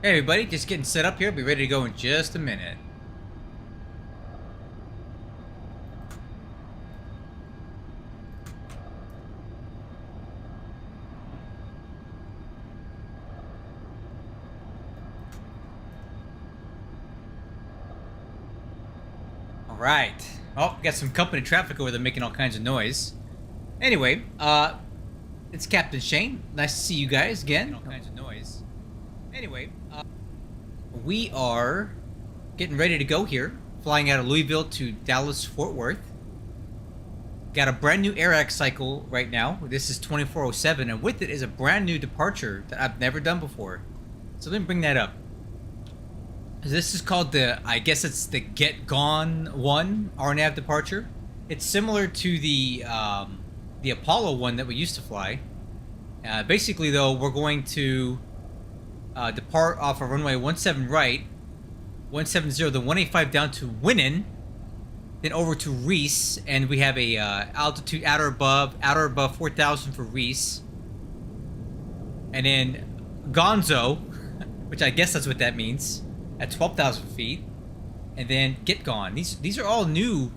Hey everybody, just getting set up here. Be ready to go in just a minute. Alright. Oh, we got some company traffic over there making all kinds of noise. Anyway, it's Captain Shane. Nice to see you guys again. All kinds of noise. Anyway, we are getting ready to go here. Flying out of Louisville to Dallas, Fort Worth. Got a brand new AIRAC cycle right now. This is 2407, and with it is a brand new departure that I've never done before. So let me bring that up. This is called I guess it's the Get Gone 1 RNAV departure. It's similar to the Apollo one that we used to fly. Basically, though, we're going to depart off of runway 17 right, 170, then 185 down to Winnan, then over to Reese, and we have a altitude at or above 4,000 for Reese, and then Gonzo, which I guess that's what that means, at 12,000 feet, and then Get Gone. These are all new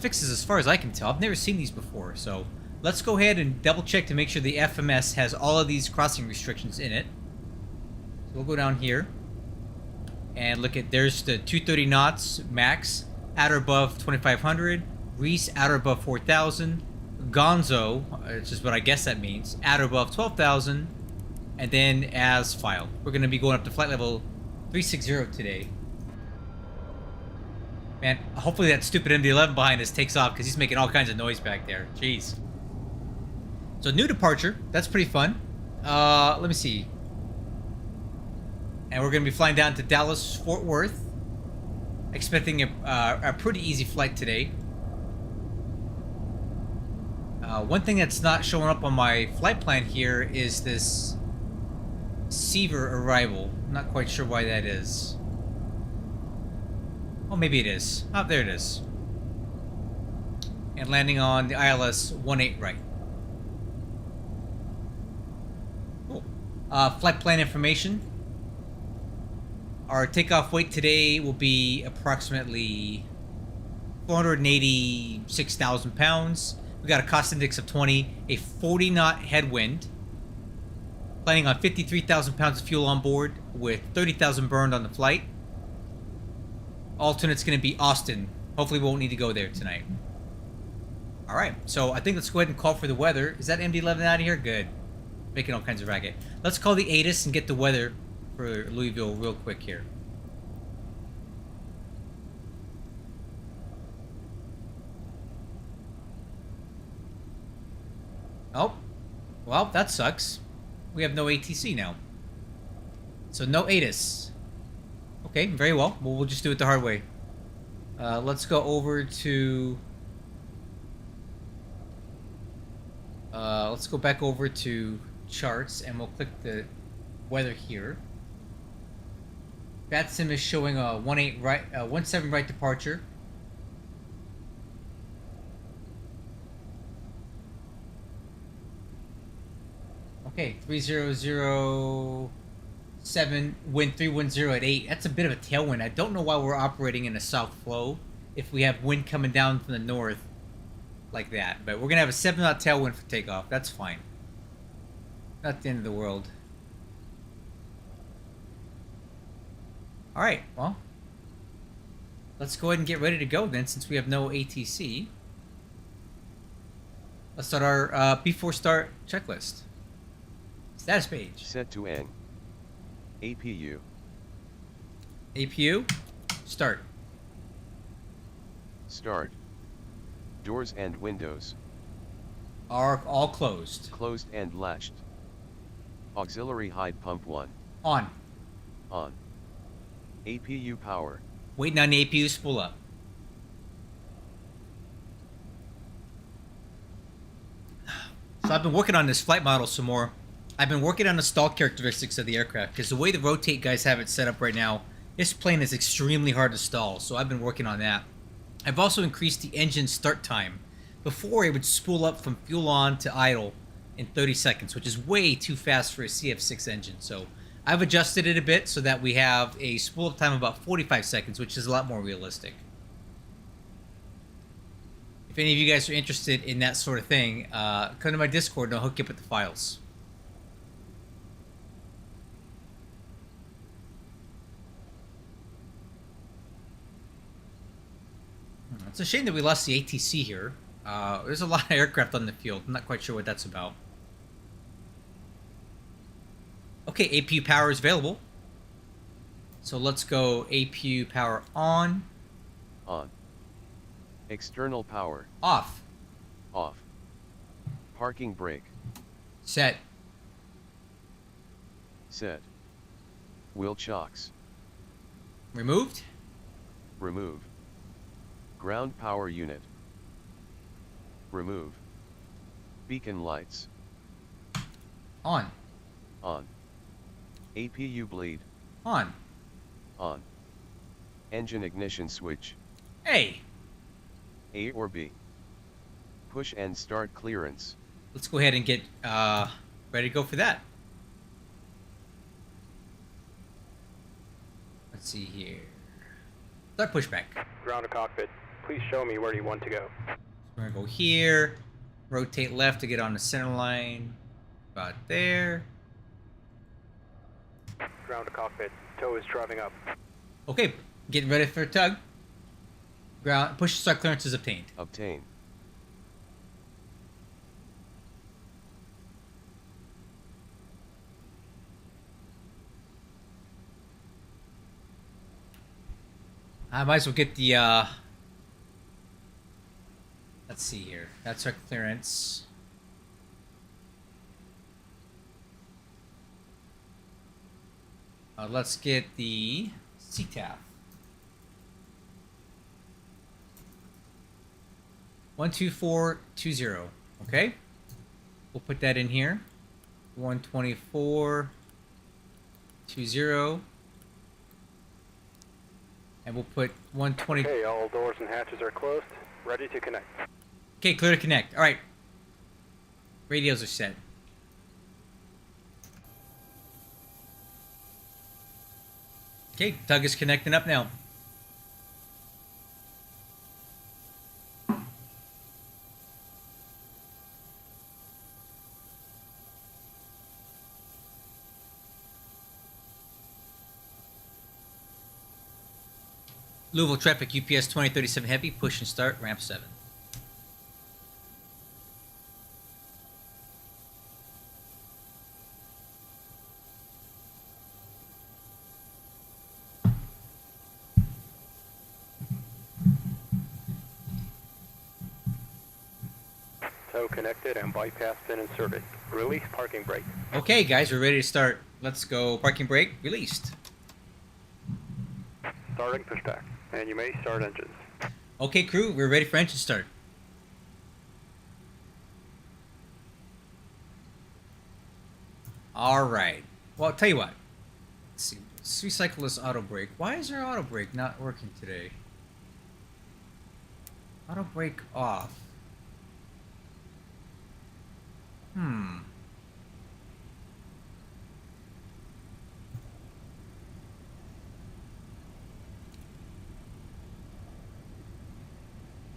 fixes as far as I can tell. I've never seen these before, so let's go ahead and double check to make sure the FMS has all of these crossing restrictions in it. So we'll go down here and look at, there's the 230 knots max, at or above 2,500, Reese at or above 4,000, Gonzo, which is what I guess that means, at or above 12,000, and then as filed. We're going to be going up to flight level 360 today. Man, hopefully that stupid MD-11 behind us takes off because he's making all kinds of noise back there. Jeez. So new departure, that's pretty fun. Let me see. And we're going to be flying down to Dallas, Fort Worth. Expecting a pretty easy flight today. One thing that's not showing up on my flight plan here is this Seaver arrival. I'm not quite sure why that is. Oh, maybe it is. Oh, there it is. And landing on the ILS 18 right. Cool. Flight plan information. Our takeoff weight today will be approximately 486,000 pounds. We got a cost index of 20, a 40 knot headwind. Planning on 53,000 pounds of fuel on board with 30,000 burned on the flight. Alternate's going to be Austin. Hopefully we won't need to go there tonight. Alright, so I think let's go ahead and call for the weather. Is that MD-11 out of here? Good. Making all kinds of racket. Let's call the ATIS and get the weather for Louisville real quick here. Oh, well, that sucks. We have no ATC now. So no ATIS. Okay, very well. We'll just do it the hard way. Let's go over to... let's go back over to charts and we'll click the weather here. VATSIM is showing a 17 right departure. Okay, 3007, wind 310 at 8. That's a bit of a tailwind. I don't know why we're operating in a south flow if we have wind coming down from the north like that. But we're going to have a 7 knot tailwind for takeoff. That's fine. Not the end of the world. Alright, well, let's go ahead and get ready to go then, since we have no ATC. Let's start our before start checklist. Status page. Set to N. APU. APU. Start. Start. Doors and windows. Are all closed. Closed and latched. Auxiliary hide pump 1. On. On. APU power. Waiting on the APU to spool up. So I've been working on this flight model some more. I've been working on the stall characteristics of the aircraft, because the way the rotate guys have it set up right now, this plane is extremely hard to stall, so I've been working on that. I've also increased the engine start time. Before, it would spool up from fuel on to idle in 30 seconds, which is way too fast for a CF6 engine, so I've adjusted it a bit so that we have a spool time of about 45 seconds, which is a lot more realistic. If any of you guys are interested in that sort of thing, come to my Discord and I'll hook you up with the files. It's a shame that we lost the ATC here. There's a lot of aircraft on the field. I'm not quite sure what that's about. Okay, APU power is available. So let's go APU power on. On. External power. Off. Off. Parking brake. Set. Set. Wheel chocks. Removed. Remove. Ground power unit. Remove. Beacon lights. On. On. APU bleed. On. On. Engine ignition switch. A. A or B. Push and start clearance. Let's go ahead and get ready to go for that. Let's see here. Start pushback. Ground to cockpit. Please show me where you want to go. We're gonna go here. Rotate left to get on the center line. About there. Ground to cockpit. Tow is driving up. Okay, getting ready for a tug. Ground push start clearance is obtained. Obtain. I might as well get the let's see here. That's our clearance. Let's get the CTAF. 12420. Okay. We'll put that in here. 12420. And we'll put 120. Okay, all doors and hatches are closed. Ready to connect. Okay, clear to connect. All right. Radios are set. Okay, tug is connecting up now. Louisville traffic, UPS2037 heavy, push and start, ramp 7. Tow connected and bypass been inserted. Release parking brake. Okay, guys, we're ready to start. Let's go. Parking brake released. Starting pushback. And you may start engines. Okay, crew, we're ready for engine start. All right. Well, I'll tell you what. Let's see. Let's recycle this auto brake. Why is our auto brake not working today? Auto brake off.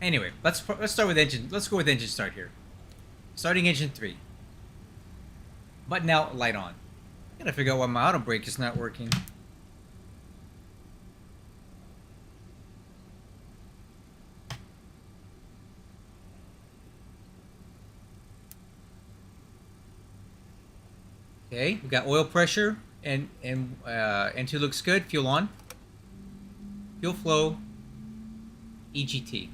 Anyway, let's start with engine. Let's go with engine start here. Starting engine 3. Button out, light on. Gotta figure out why my auto brake is not working. Okay, we got oil pressure and N2 looks good. Fuel on. Fuel flow. EGT.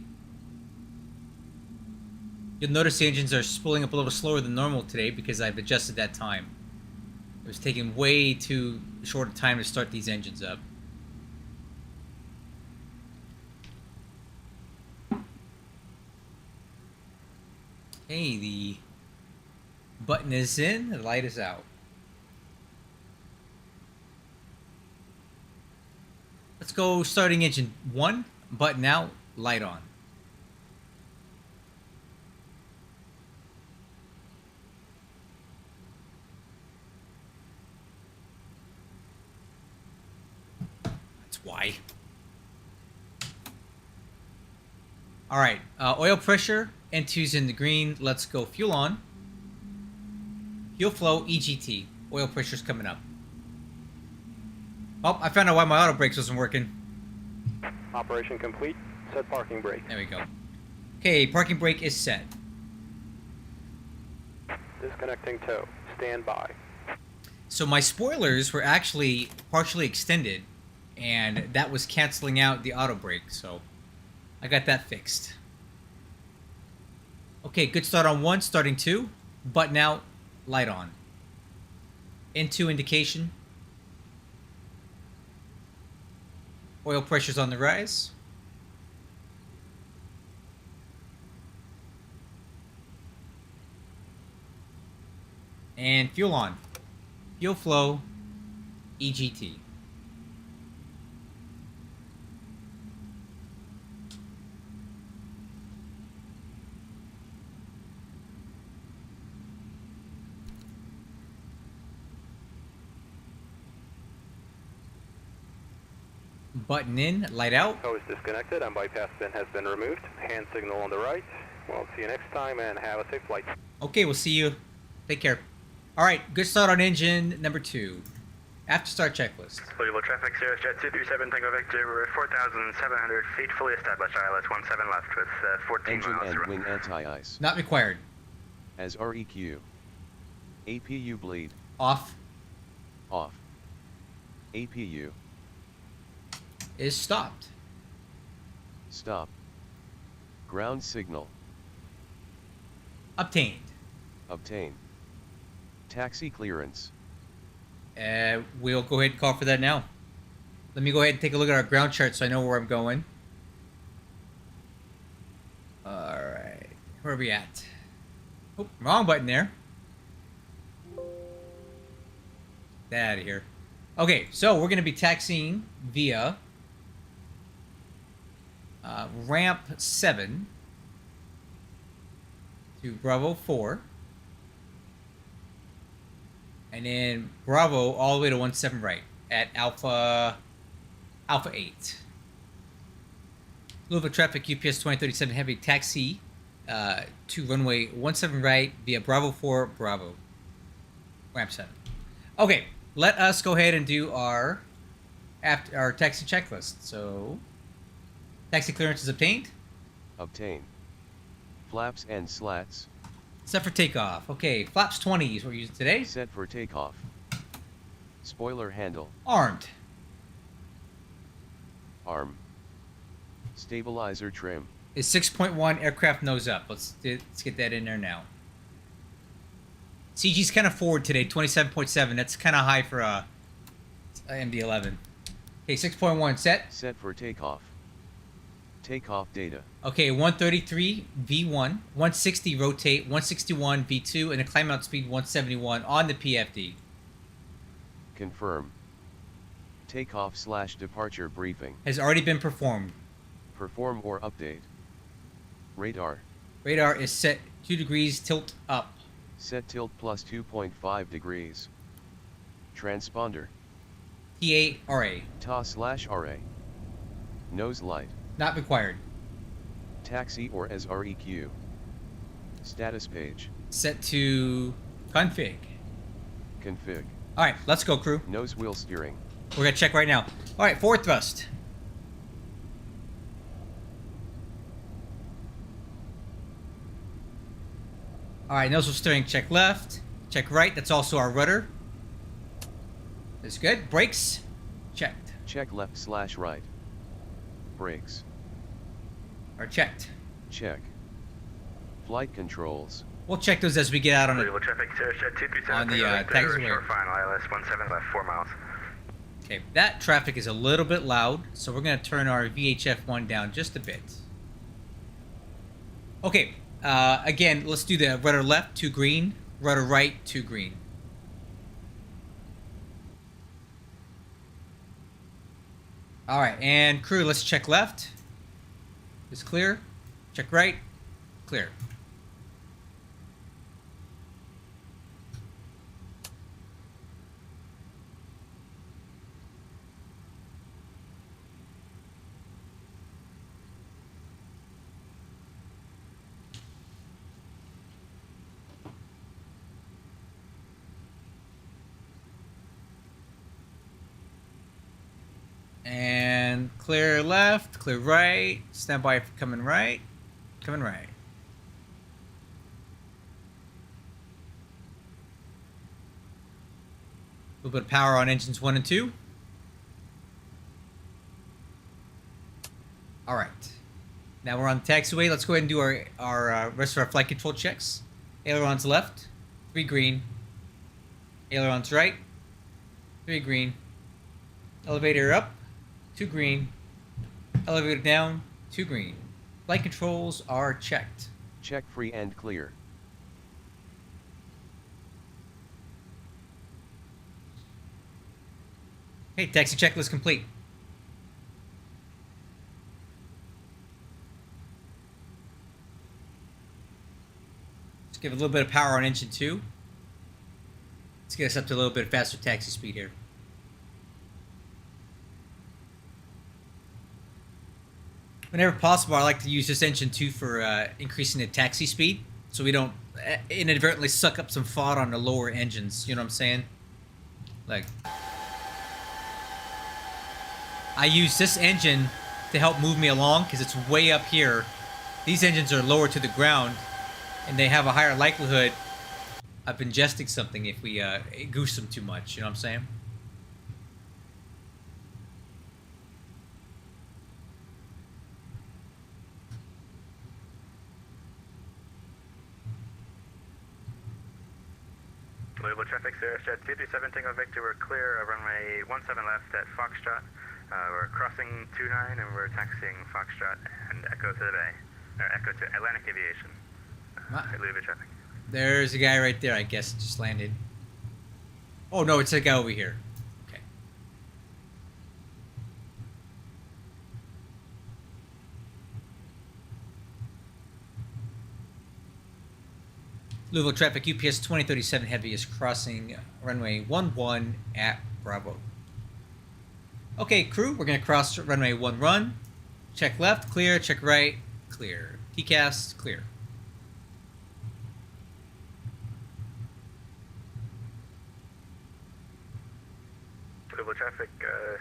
You'll notice the engines are spooling up a little slower than normal today because I've adjusted that time. It was taking way too short a time to start these engines up. Okay, the button is in, the light is out. Let's go starting engine 1, button out, light on. That's why. All right, oil pressure, N2's in the green. Let's go fuel on. Fuel flow, EGT. Oil pressure's coming up. Oh, I found out why my auto brakes wasn't working. Operation complete. Set parking brake. There we go. Okay, parking brake is set. Disconnecting tow. Stand by. So my spoilers were actually partially extended, and that was canceling out the auto brake, so I got that fixed. Okay, good start on 1, starting 2. Button out, light on. N2 indication. Oil pressure's on the rise. And fuel on. Fuel flow, EGT. Button in, light out. Tow is disconnected and bypass pin has been removed. Hand signal on the right. Well, see you next time and have a safe flight. Okay, we'll see you. Take care. All right, good start on engine number 2. After start checklist. Louisville traffic, Sierra Jet 237, Tango Victor, we're at 4,700 feet, fully established, ILS 17 left with 14 Engine miles to and run. wing anti-ice. Not required. As REQ. APU bleed. Off Off. APU. is stopped. Stop. Ground signal. Obtained. Obtain. Taxi clearance. We'll go ahead and call for that now. Let me go ahead and take a look at our ground chart so I know where I'm going. Alright. Where are we at? Oh, wrong button there. Get out of here. Okay, so we're going to be taxiing via ramp 7 to Bravo 4. And then Bravo all the way to 17 right at Alpha 8. Louisville traffic UPS2037 heavy taxi to runway 17 right via Bravo 4 Bravo. Ramp 7. Okay, let us go ahead and do our taxi checklist. So, taxi clearance is obtained. Obtain. Flaps and slats. Set for takeoff. Okay, flaps 20 is what we're using today. Set for takeoff. Spoiler handle. Armed. Arm. Stabilizer trim. Is 6.1 aircraft nose up. Let's get that in there now. CG's kind of forward today, 27.7. That's kind of high for a MD-11. Okay, 6.1 set. Set for takeoff. Takeoff data. Okay, 133 V1, 160 rotate, 161 V2, and a climb out speed 171 on the PFD. Confirm. Takeoff/departure briefing. Has already been performed. Perform or update. Radar. Radar is set 2 degrees tilt up. Set tilt plus 2.5 degrees. Transponder. TA-RA. TA/RA. Nose light. Not required. Taxi or as REQ. Status page. Set to config. Config. Alright, let's go, crew. Nose wheel steering. We're going to check right now. Alright, forward thrust. Alright, nose wheel steering, check left. Check right, that's also our rudder. That's good. Brakes, checked. Check left/right. Brakes. Are checked. Check. Flight controls. We'll check those as we get out on Louisville it. traffic, Sierra Jet 237, On the, Tango Victor, taxiway. short final, ILS 17 left 4 miles. Okay, that traffic is a little bit loud, so we're going to turn our VHF1 down just a bit. Okay, again, let's do the rudder left, 2 green, rudder right, 2 green. Alright, and crew, let's check left. Is clear. Check right. Clear. And clear left, clear right. Stand by for coming right. Coming right. A little bit of power on engines 1 and 2. All right. Now we're on the taxiway. Let's go ahead and do our rest of our flight control checks. Ailerons left, 3 green. Ailerons right, 3 green. Elevator up, 2 green. Elevator down, 2 green. Flight controls are checked. Check free and clear. Okay, taxi checklist complete. Let's give a little bit of power on engine 2. Let's get us up to a little bit faster taxi speed here. Whenever possible, I like to use this engine 2 for increasing the taxi speed, so we don't inadvertently suck up some FOD on the lower engines. You know what I'm saying? Like, I use this engine to help move me along because it's way up here. These engines are lower to the ground, and they have a higher likelihood of ingesting something if we goose them too much. You know what I'm saying? Louisville traffic, Sierra Jet 237 Tango Victor, we're clear of runway 17 left at Foxtrot. We're crossing 29 and we're taxiing Foxtrot and Echo to the Bay, or Echo to Atlantic Aviation. Louisville traffic. There's a guy right there, I guess, just landed. Oh no, it's a guy over here. Okay. Louisville traffic, UPS2037 Heavy is crossing runway 11 at Bravo. Okay, crew, we're going to cross runway 11. Check left, clear. Check right, clear. TCAS, clear. Louisville traffic,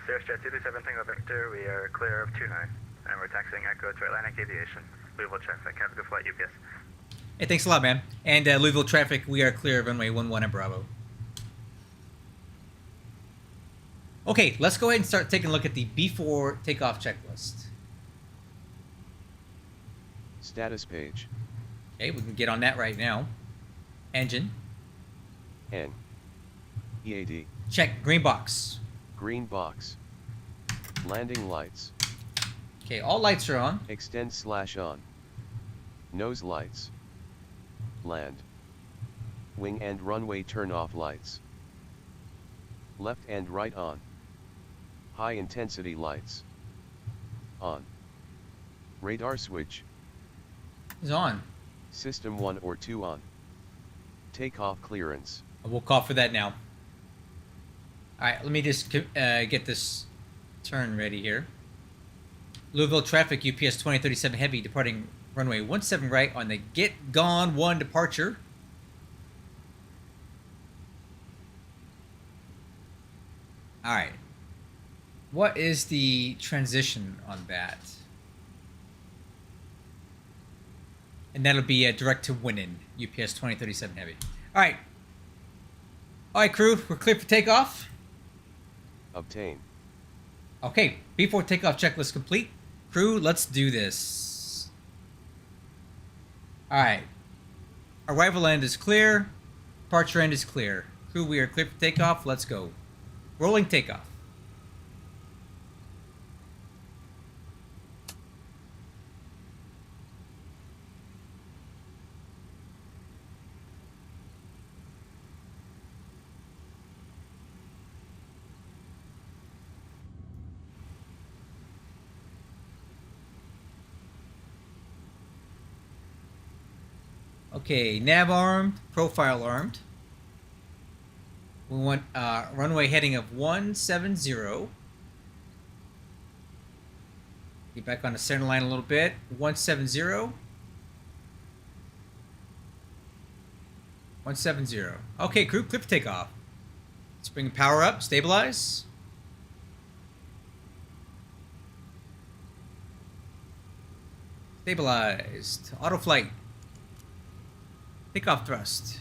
Sierra Jet 237 Tango Victor, we are clear of 29 and we're taxiing Echo to Atlantic Aviation. Louisville traffic, have a good flight, UPS. Hey, thanks a lot, man. And Louisville traffic, we are clear of runway 11 at Bravo. Okay, let's go ahead and start taking a look at the before takeoff checklist. Status page. Okay, we can get on that right now. Engine. N. EAD. Check green box. Green box. Landing lights. Okay, all lights are on. Extend/on. Nose lights. Land. Wing and runway turn off lights. Left and right on. High intensity lights. On. Radar switch. Is on. System 1 or 2 on. Takeoff clearance. We'll call for that now. Alright, let me just get this turn ready here. Louisville traffic, UPS2037 Heavy, departing runway 17 right on the Get Gone 1 departure. Alright. What is the transition on that? And that'll be direct to winning, UPS2037 Heavy. Alright. Alright, crew, we're clear for takeoff. Obtain. Okay, before takeoff checklist complete. Crew, let's do this. Alright. Arrival end is clear. Departure end is clear. Crew, we are clear for takeoff. Let's go. Rolling takeoff. Okay, nav armed, profile armed. We want runway heading of 170. Get back on the center line a little bit. 170. 170. Okay, crew, clear for takeoff. Let's bring the power up, stabilize. Stabilized. Auto flight. Takeoff thrust.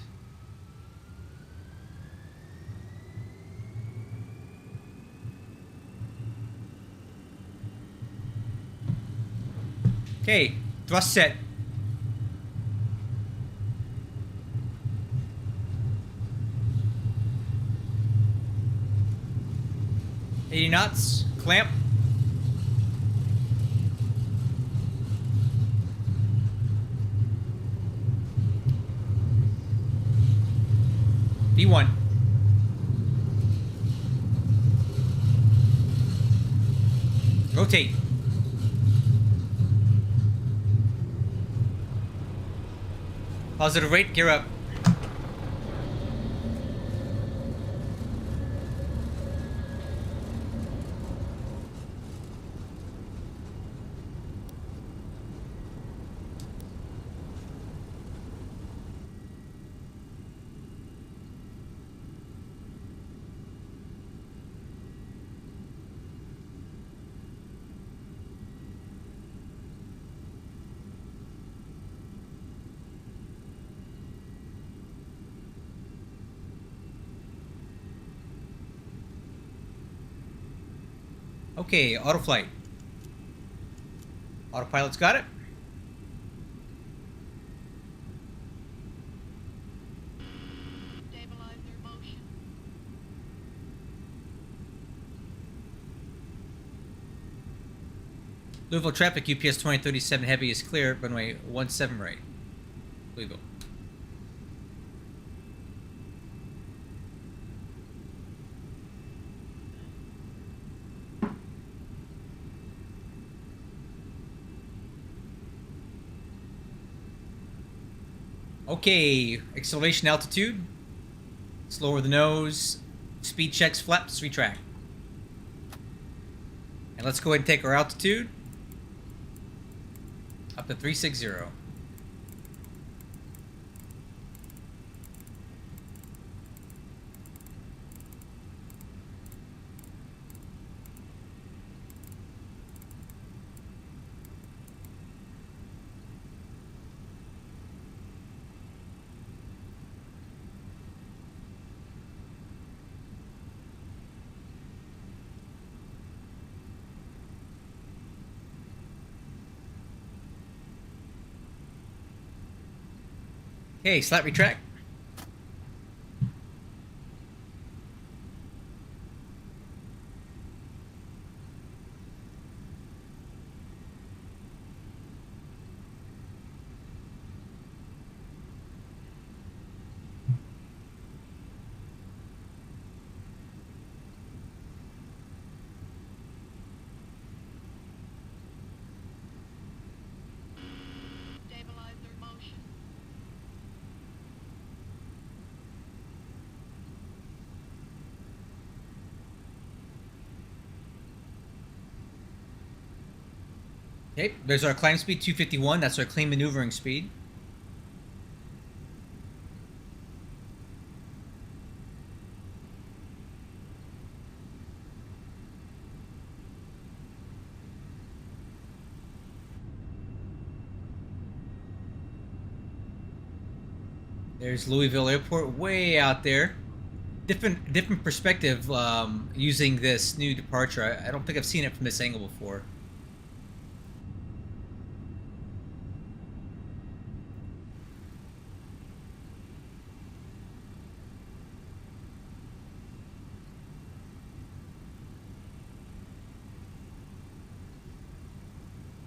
Okay, thrust set. $80 knots. Clamp. B1. Rotate. Positive rate, gear up. Okay, auto flight. Autopilot's got it. Stabilize their motion. Louisville traffic, UPS2037 heavy is clear, runway 17 right. Louisville. Okay, acceleration altitude. Let's lower the nose. Speed checks, flaps, retract. And let's go ahead and take our altitude up to 360. Okay, slight retract. Stabilize their motion. Okay, there's our climb speed, 251. That's our clean maneuvering speed. There's Louisville Airport, way out there. Different perspective using this new Departure. I don't think I've seen it from this angle before.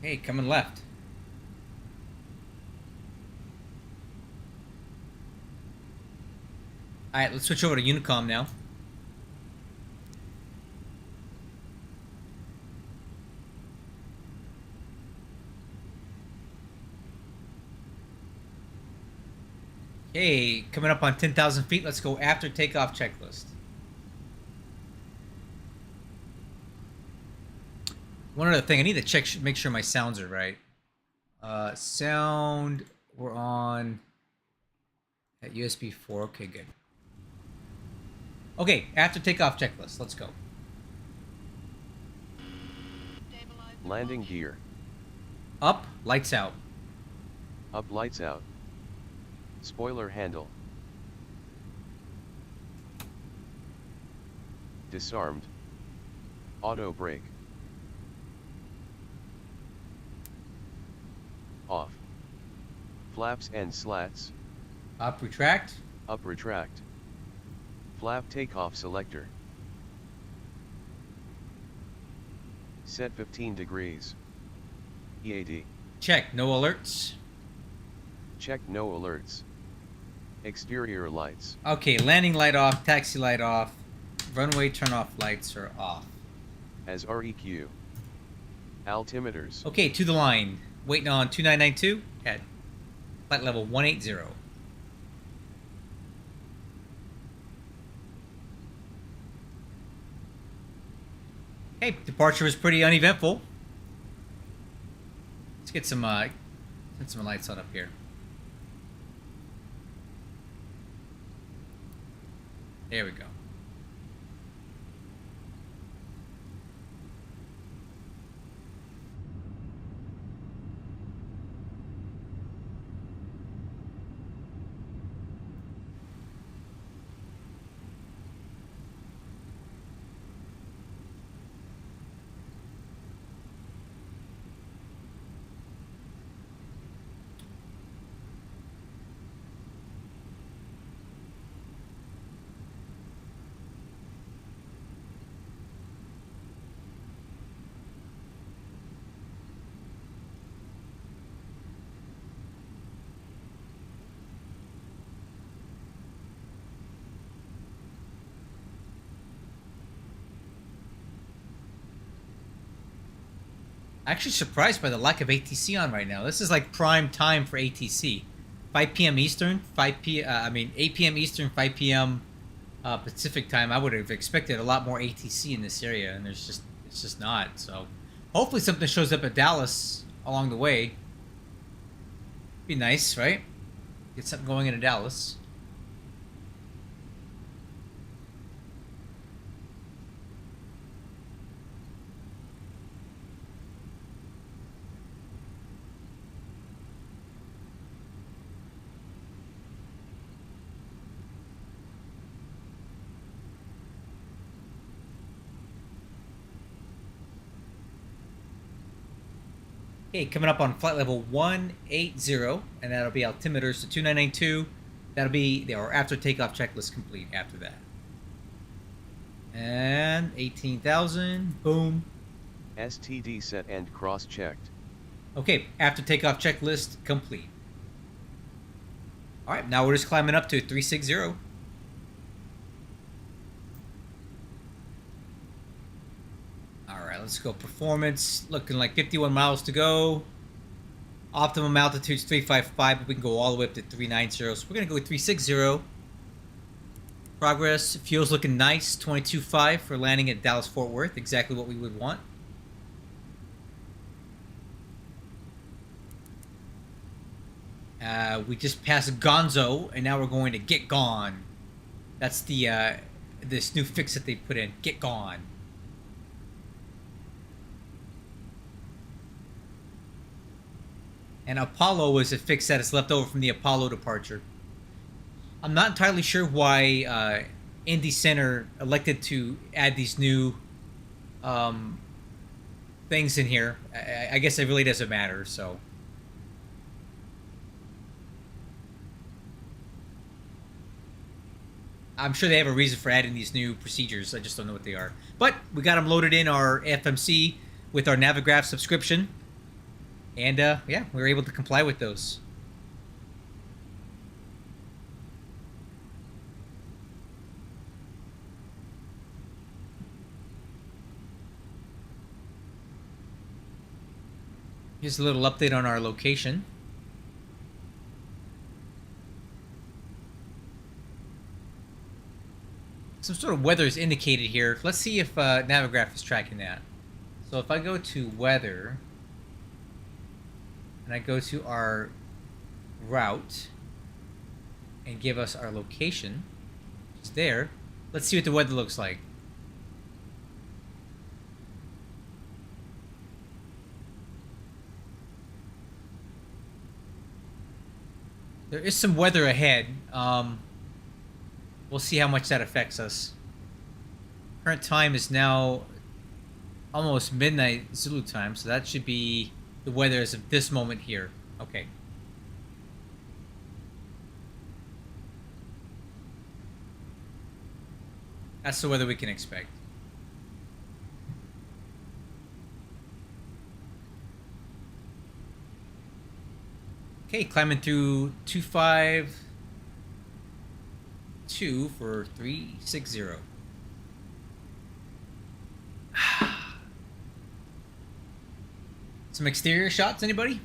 Hey, coming left. Alright, let's switch over to Unicom now. Okay, coming up on 10,000 feet, let's go after takeoff checklist. One other thing, I need to check, make sure my sounds are right. Sound, we're on at USB 4. Okay, good. Okay, after takeoff checklist, let's go. Stabilize their Landing motion. gear. Up, lights out. Up, lights out. Spoiler handle. Disarmed. Auto brake. Off. Flaps and slats. Up, retract. Up, retract. Flap takeoff selector. Set 15 degrees. EAD. Check, no alerts. Check, no alerts. Exterior lights. Okay, landing light off, taxi light off, runway turn off lights are off. As REQ. Altimeters. Okay, to the line. Waiting on 2992 at flight level 180. Okay, departure was pretty uneventful. Let's get some lights on up here. There we go. Actually surprised by the lack of ATC on right now. This is like prime time for ATC. 5 p.m. Eastern, 8 p.m. Eastern, 5 p.m. Pacific time. I would have expected a lot more ATC in this area, and it's just not. So hopefully something shows up at Dallas along the way. Be nice, right? Get something going into Dallas. Okay, coming up on flight level 180, and that'll be altimeters to 2992. That'll be our after takeoff checklist complete after that. And 18,000, boom. STD set and cross-checked. Okay, after takeoff checklist complete. All right, now we're just climbing up to 360. Let's go. Performance looking like 51 miles to go. Optimum altitude's 355, but we can go all the way up to 390. So we're gonna go with 360. Progress. Fuel's looking nice. 22.5 for landing at Dallas Fort Worth. Exactly what we would want. We just passed Gonzo, and now we're going to Get Gone. That's the this new fix that they put in. Get Gone. And Apollo was a fix that is left over from the Apollo departure. I'm not entirely sure why Indy Center elected to add these new things in here. I guess it really doesn't matter, so. I'm sure they have a reason for adding these new procedures. I just don't know what they are. But we got them loaded in our FMC with our Navigraph subscription. And, yeah, we were able to comply with those. Here's a little update on our location. Some sort of weather is indicated here. Let's see if Navigraph is tracking that. So if I go to weather... and I go to our route and give us our location. It's there. Let's see what the weather looks like. There is some weather ahead. We'll see how much that affects us. Current time is now almost midnight Zulu time, so that should be the weather as of this moment here. Okay. That's the weather we can expect. Okay, climbing through 252 for 360. Some exterior shots, anybody?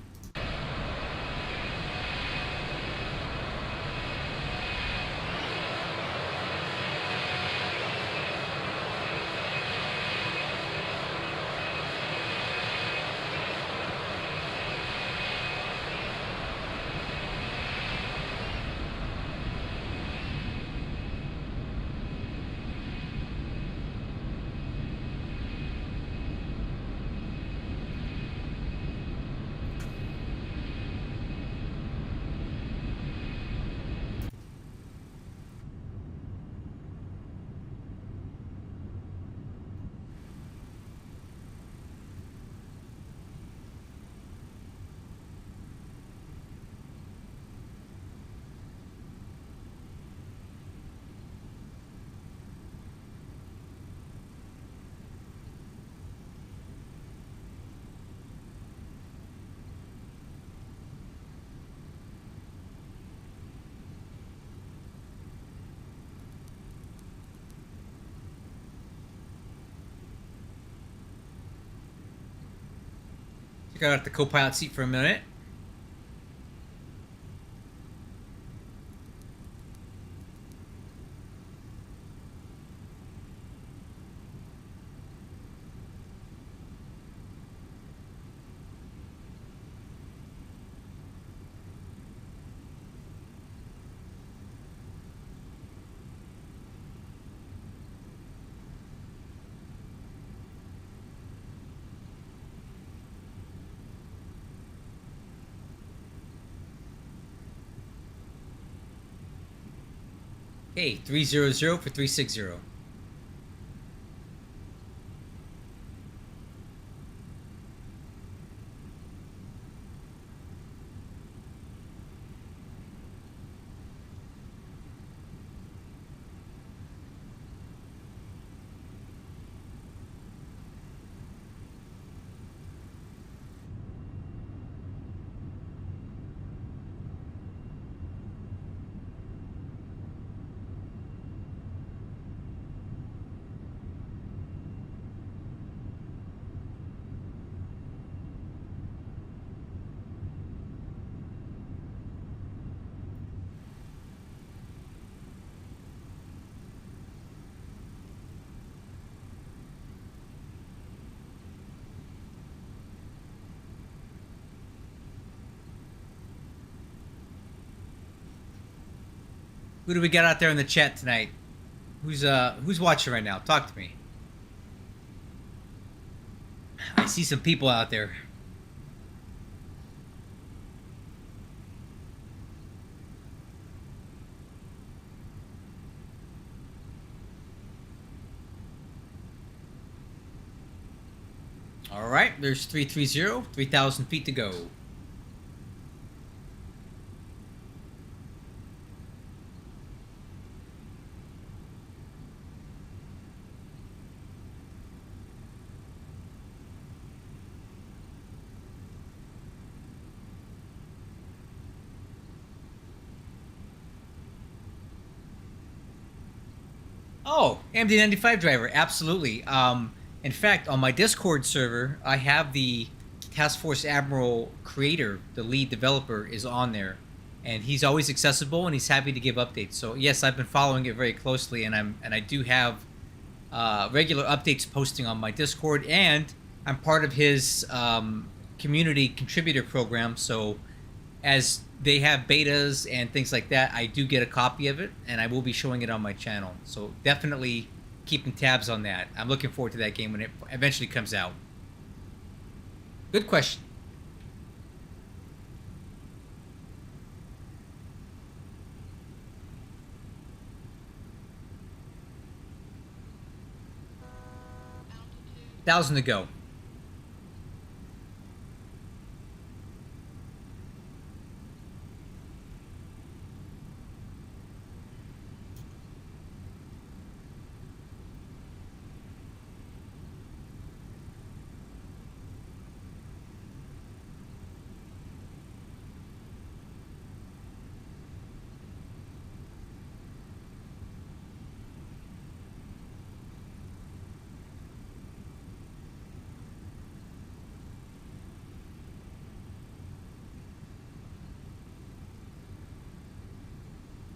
Check out the co-pilot seat for a minute. Okay, 300 for 360. Who do we got out there in the chat tonight? Who's watching right now? Talk to me. I see some people out there. All right, there's 330, 3,000 feet to go. Oh, MD-95 driver, absolutely. In fact, on my Discord server, I have the Task Force Admiral creator, the lead developer, is on there, and he's always accessible and he's happy to give updates. So yes, I've been following it very closely, and I do have regular updates posting on my Discord, and I'm part of his community contributor program. So as they have betas and things like that, I do get a copy of it, and I will be showing it on my channel. So definitely keeping tabs on that. I'm looking forward to that game when it eventually comes out. Good question. 1,000 to go.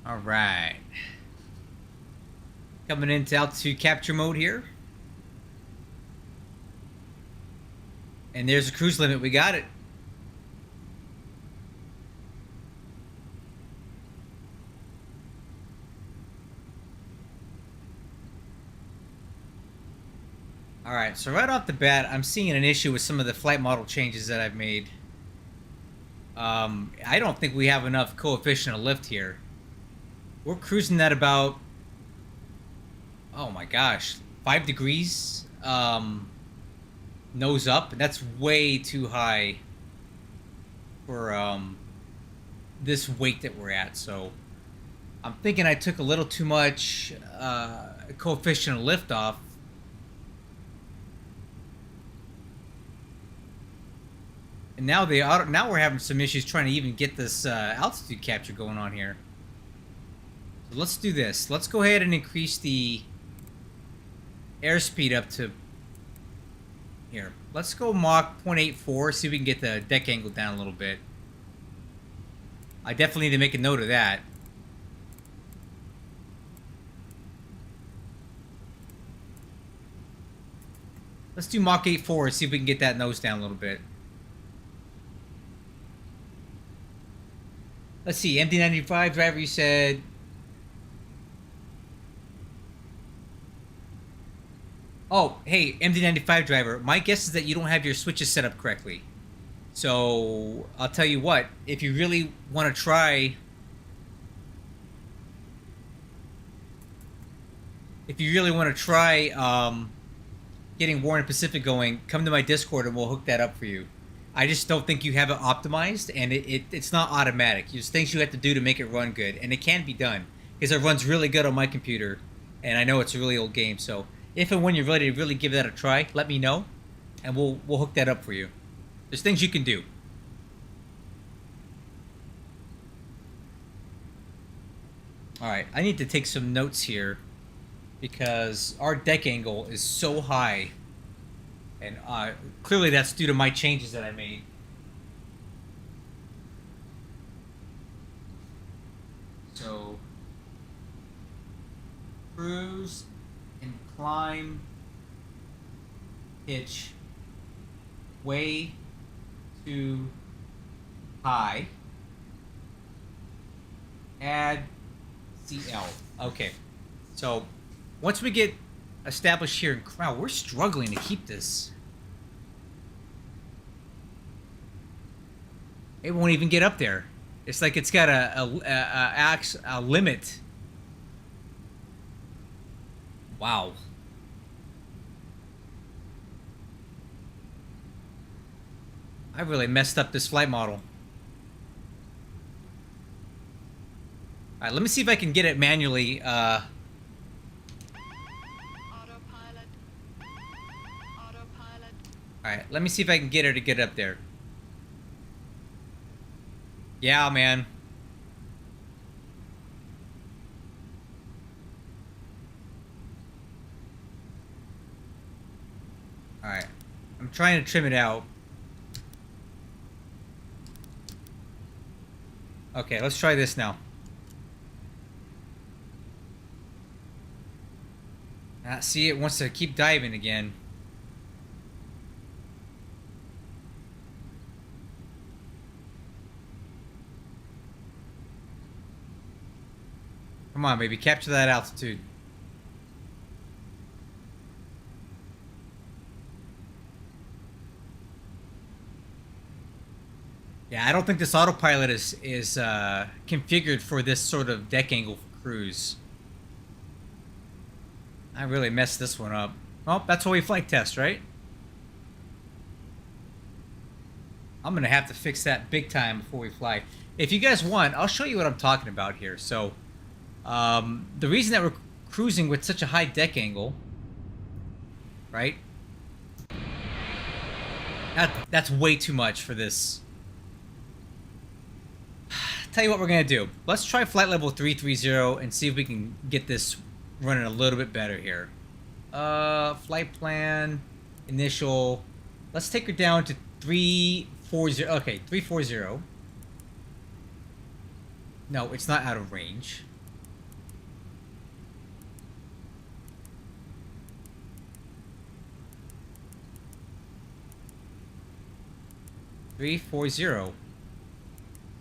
All right. Coming into altitude capture mode here. And there's a cruise limit. We got it. All right, so right off the bat, I'm seeing an issue with some of the flight model changes that I've made. I don't think we have enough coefficient of lift here. We're cruising at about, oh my gosh, 5 degrees nose up. And that's way too high for this weight that we're at. So I'm thinking I took a little too much coefficient of lift off. And now now we're having some issues trying to even get this altitude capture going on here. So let's do this. Let's go ahead and increase the airspeed up to here. Let's go Mach 0.84, see if we can get the deck angle down a little bit. I definitely need to make a note of that. Let's do Mach 8.4 and see if we can get that nose down a little bit. Let's see, MD-11 driver, you said... Oh, hey, MD-11 driver, my guess is that you don't have your switches set up correctly. So, I'll tell you what, if you really want to try... getting Warren Pacific going, come to my Discord and we'll hook that up for you. I just don't think you have it optimized, and it's not automatic. There's things you have to do to make it run good, and it can be done because it runs really good on my computer, and I know it's a really old game. So if and when you're ready to really give that a try, let me know, and we'll hook that up for you. There's things you can do. All right, I need to take some notes here because our deck angle is so high. And clearly that's due to my changes that I made. So, cruise and climb, pitch, way too high, add CL. Okay, so once we get established here in crowd, we're struggling to keep this. It won't even get up there. It's like it's got a limit. Wow. I really messed up this flight model. Alright, let me see if I can get it manually. Autopilot. Alright, let me see if I can get her to get up there. Yeah, man. Alright. I'm trying to trim it out. Okay, let's try this now. See, it wants to keep diving again. Come on, baby, capture that altitude. Yeah, I don't think this autopilot is configured for this sort of deck angle cruise. I really messed this one up. Well, that's why we flight test, right? I'm gonna have to fix that big time before we fly. If you guys want, I'll show you what I'm talking about here. So, the reason that we're cruising with such a high deck angle, right? That's way too much for this. Tell you what we're gonna do. Let's try flight level 330 and see if we can get this running a little bit better here. Flight plan, initial. Let's take her down to 340. Okay, 340. No, it's not out of range.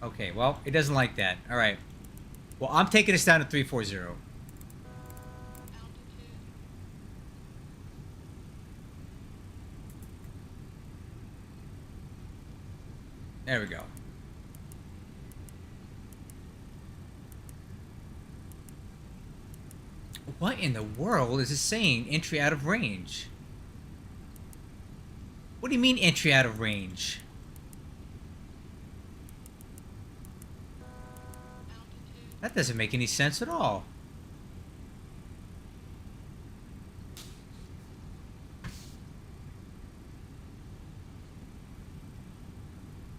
Okay, well, it doesn't like that. All right. Well, I'm taking us down to 340. Altitude. There we go. What in the world is it saying? Entry out of range. What do you mean entry out of range? Altitude. That doesn't make any sense at all.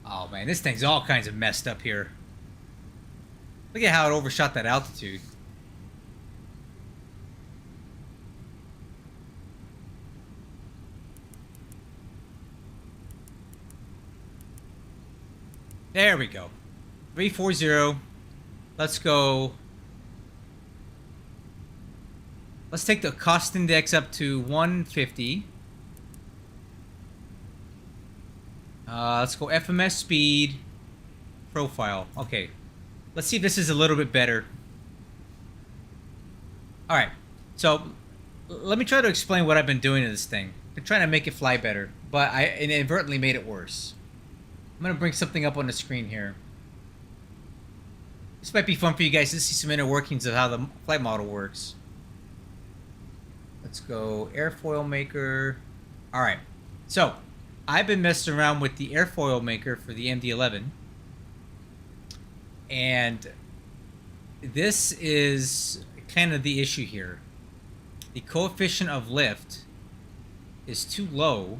Oh man, this thing's all kinds of messed up here. Look at how it overshot that altitude. There we go. 340. Let's go. Let's take the cost index up to 150. Let's go FMS speed. Profile. Okay. Let's see if this is a little bit better. Alright. So, let me try to explain what I've been doing to this thing. I've been trying to make it fly better, but I inadvertently made it worse. I'm going to bring something up on the screen here. This might be fun for you guys to see some inner workings of how the flight model works. Let's go airfoil maker. Alright, so I've been messing around with the airfoil maker for the MD-11. And this is kind of the issue here. The coefficient of lift is too low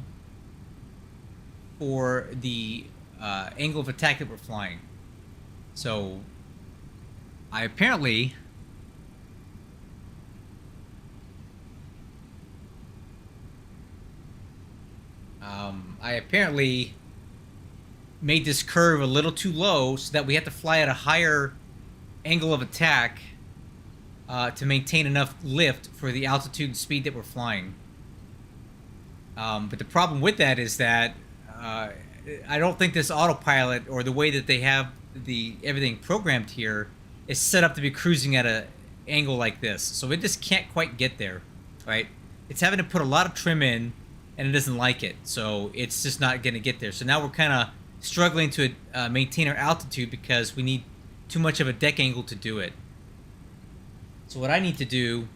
for the angle of attack that we're flying. So I apparently made this curve a little too low so that we have to fly at a higher angle of attack to maintain enough lift for the altitude and speed that we're flying. But the problem with that is that I don't think this autopilot or the way that they have everything programmed here is set up to be cruising at an angle like this. So it just can't quite get there, right? It's having to put a lot of trim in, and it doesn't like it. So it's just not going to get there. So now we're kind of struggling to maintain our altitude because we need too much of a deck angle to do it. So what I need to do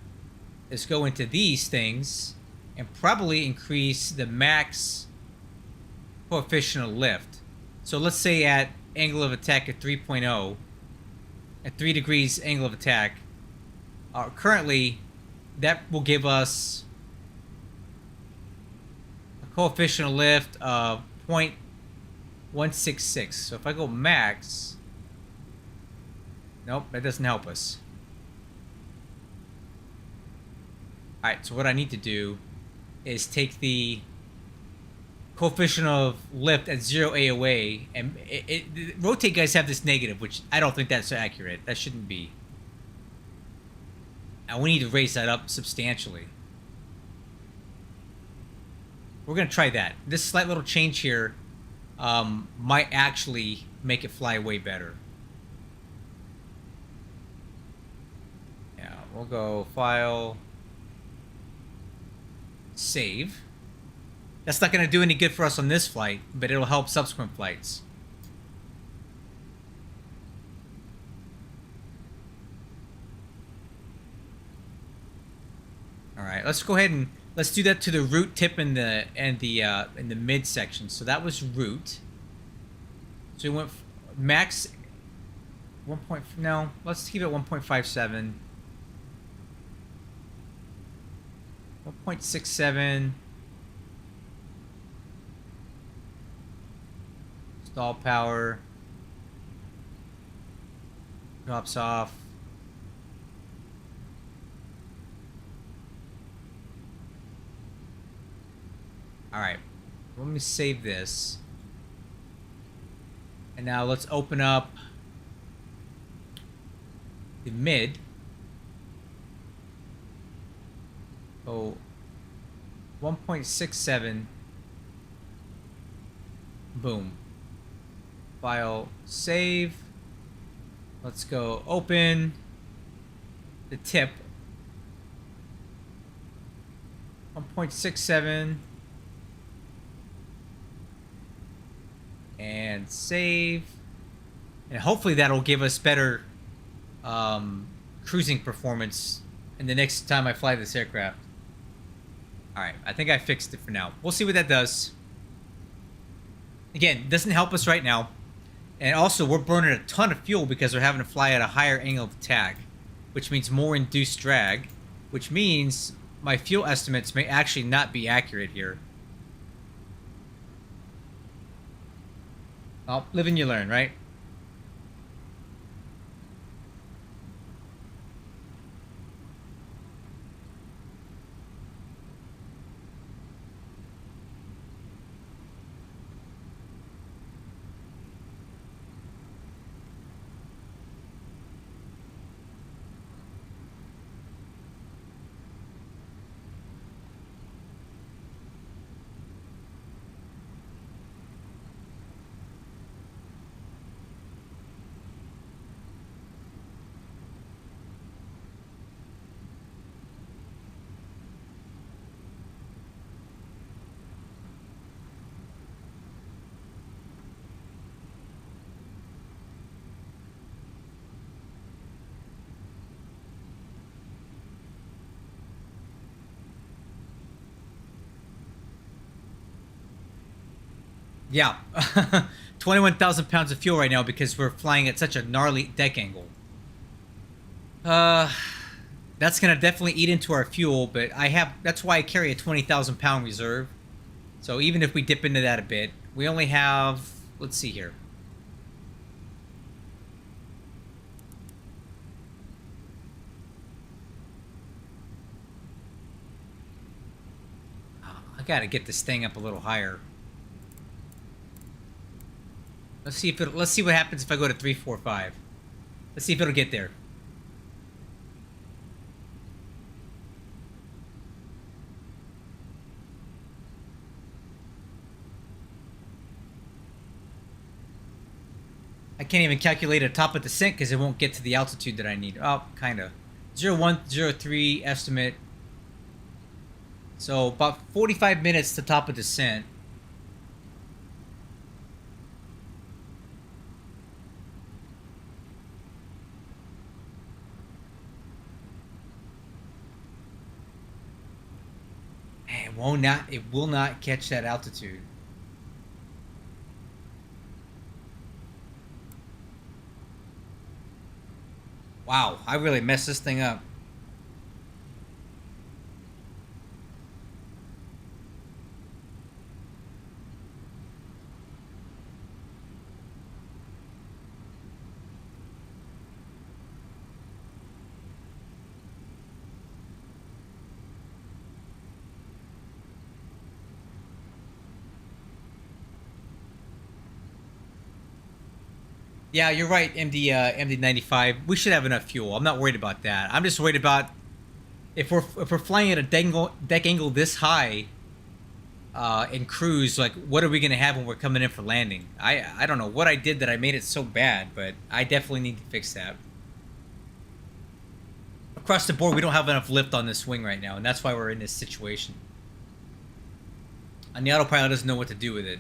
is go into these things and probably increase the max coefficient of lift. So let's say at angle of attack at 3.0, at 3 degrees angle of attack, currently that will give us a coefficient of lift of 0.166. So if I go max, nope, that doesn't help us. Alright, so what I need to do is take the coefficient of lift at 0 AOA, and rotate guys have this negative, which I don't think that's accurate. That shouldn't be. And we need to raise that up substantially. We're going to try that. This slight little change here might actually make it fly way better. Yeah, we'll go File, Save. That's not going to do any good for us on this flight, but it'll help subsequent flights. All right, let's go ahead and let's do that to the root tip in the mid section. So that was root. So we went max 1. No, let's keep it 1.57. 1.67. Stall power. Drops off. Alright. Let me save this. And now let's open up the mid. Oh, 1.67. Boom. File save. Let's go open the tip. 1.67. And save. And hopefully that'll give us better cruising performance in the next time I fly this aircraft. Alright, I think I fixed it for now. We'll see what that does. Again, doesn't help us right now. And also, we're burning a ton of fuel because we're having to fly at a higher angle of attack, which means more induced drag, which means my fuel estimates may actually not be accurate here. Oh, live and you learn, right? Yeah, 21,000 pounds of fuel right now because we're flying at such a gnarly deck angle. That's gonna definitely eat into our fuel, but that's why I carry a 20,000 pound reserve. So even if we dip into that a bit, we only have, let's see here. I gotta get this thing up a little higher. Let's see what happens if I go to 345. Let's see if it'll get there. I can't even calculate a top of descent because it won't get to the altitude that I need. Oh, kinda. 0103 estimate. So about 45 minutes to top of descent. It will not catch that altitude. Wow, I really messed this thing up. Yeah, you're right, MD-95. We should have enough fuel. I'm not worried about that. I'm just worried about if we're flying at a deck angle this high in cruise, like what are we gonna have when we're coming in for landing? I don't know what I did that I made it so bad, but I definitely need to fix that. Across the board, we don't have enough lift on this wing right now, and that's why we're in this situation. And the autopilot doesn't know what to do with it.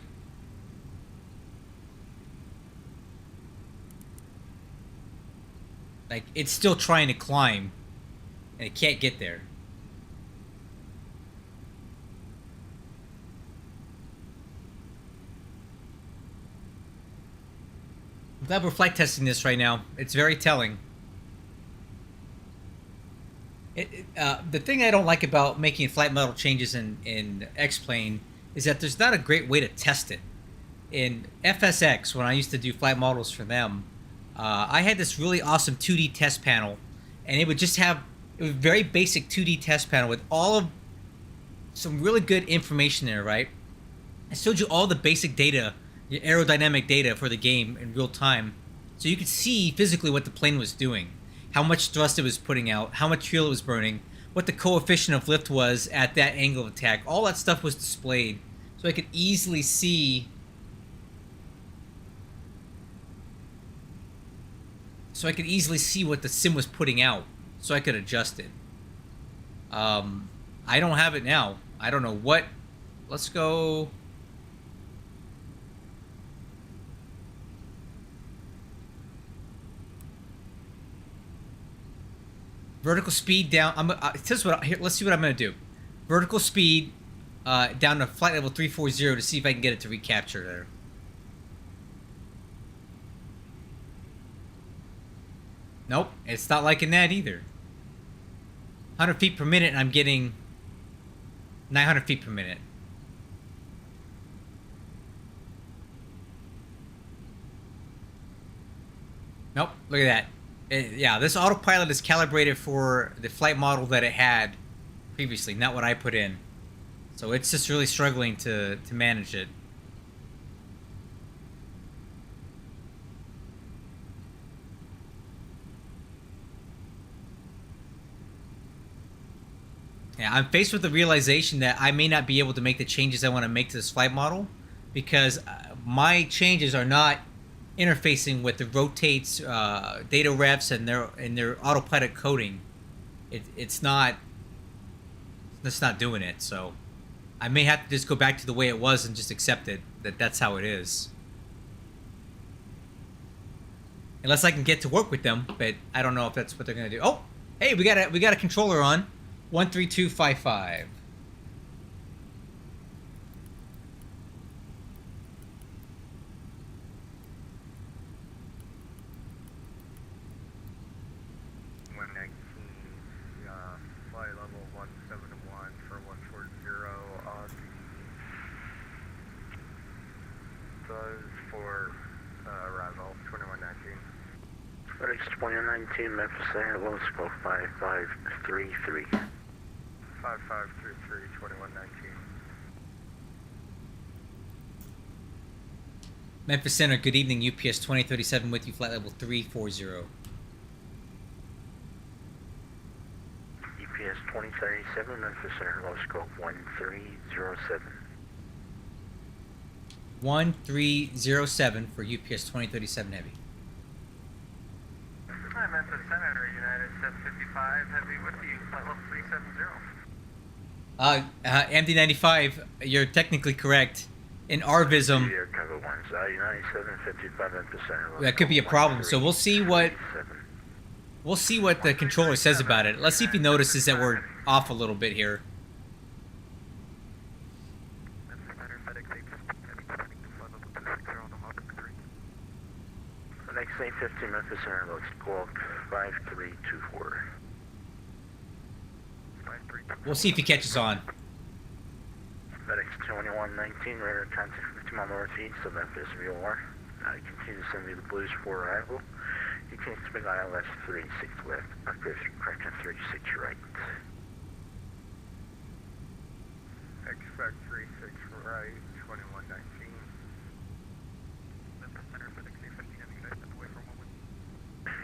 Like, it's still trying to climb, and it can't get there. I'm glad we're flight testing this right now. It's very telling. The thing I don't like about making flight model changes in X-Plane is that there's not a great way to test it. In FSX, when I used to do flight models for them, I had this really awesome 2D test panel, and it would just have a very basic 2D test panel with all of some really good information there, right? It showed you all the basic data, your aerodynamic data for the game in real time, so you could see physically what the plane was doing, how much thrust it was putting out, how much fuel it was burning, what the coefficient of lift was at that angle of attack. All that stuff was displayed, so I could easily see. So I could easily see what the sim was putting out, so I could adjust it. I don't have it now. I don't know what. Let's go. Vertical speed down. Here, let's see what I'm gonna do. Vertical speed down to flight level 340 to see if I can get it to recapture there. Nope, it's not liking that either. 100 feet per minute, and I'm getting 900 feet per minute. Nope, look at that. Yeah, this autopilot is calibrated for the flight model that it had previously, not what I put in. So it's just really struggling to manage it. Yeah, I'm faced with the realization that I may not be able to make the changes I want to make to this flight model because my changes are not interfacing with the rotates data refs and their autopilot coding. It's not doing it. So I may have to just go back to the way it was and just accept it that that's how it is. Unless I can get to work with them, but I don't know if that's what they're gonna do. Oh, hey, we got a controller on. 13255. Flight level 171 for 140 on the buzz for arrival 2119. FedEx 2019 Memphis Air, low scope 5533. 5533 2119. Memphis Center, good evening. UPS2037 with you, flight level 340. UPS 2037 Memphis Air, low scope 1307. 1307 for UPS2037 Heavy. Hi, Memphis Center, United 755 Heavy with you, flight level 370. MD-95, you're technically correct. In RVism, Air cover 1, United 755 Memphis Center, low that could be a scope problem. So we'll see what 1337. the controller says about it. Let's see if he notices that we're off a little bit here. FedEx 850 Memphis Air, low scope 5324. We'll see if he catches on. FedEx 2119, radar contact 50 mile northeast of Memphis, VOR. Continue to send me the blues for arrival. You can expect ILS 36 left, correct on 36 right. Expect 36 right, 2119. Memphis Center, FedEx 850 Heavy, can I step away for a moment?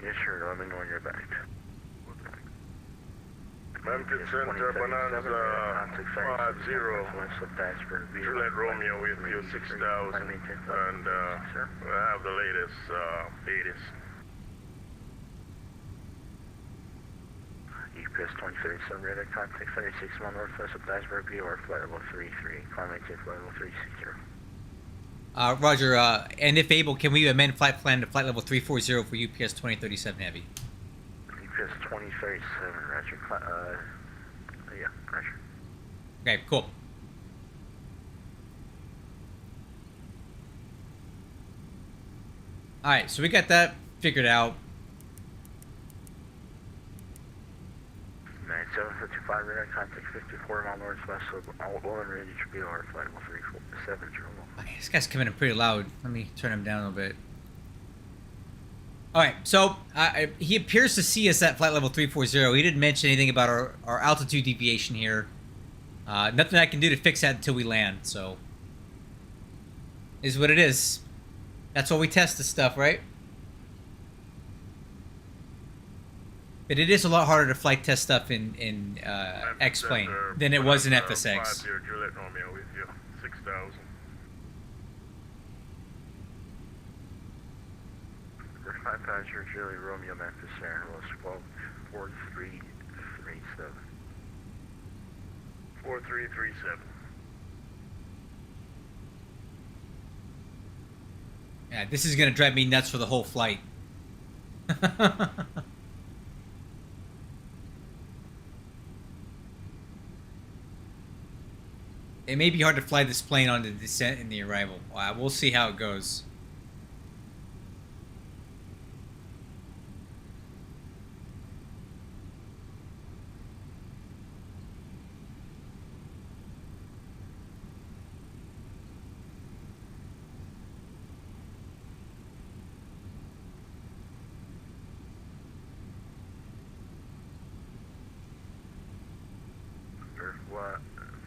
Yes, sir, let me know when you're back. Memphis Center, Bonanza 50, Juliet Romeo with you 6000, and I have the latest 80s. UPS 2037, radar contact 36 mile northwest of Plattsburgh, VOR, flight level 33, climb maintain flight level 360. Roger, and if able, can we amend flight plan to flight level 340 for UPS 2037 Heavy? UPS 2037, roger, yeah, roger. Okay, cool. Alright, so we got that figured out. 9755 radar contact 54 mile northwest of all and ready to be our flight level 370. Okay, this guy's coming in pretty loud. Let me turn him down a little bit. Alright, so he appears to see us at flight level 340. He didn't mention anything about our altitude deviation here. Nothing I can do to fix that until we land, so... is what it is. That's why we test this stuff, right? But it is a lot harder to flight test stuff in X-Plane than it was in FSX. 50 Juliet Romeo with you, 6,000. Five passenger Julie Romeo Memphis Aaron was 4337. 4337. Yeah, this is gonna drive me nuts for the whole flight. It may be hard to fly this plane on the descent and the arrival. We'll see how it goes.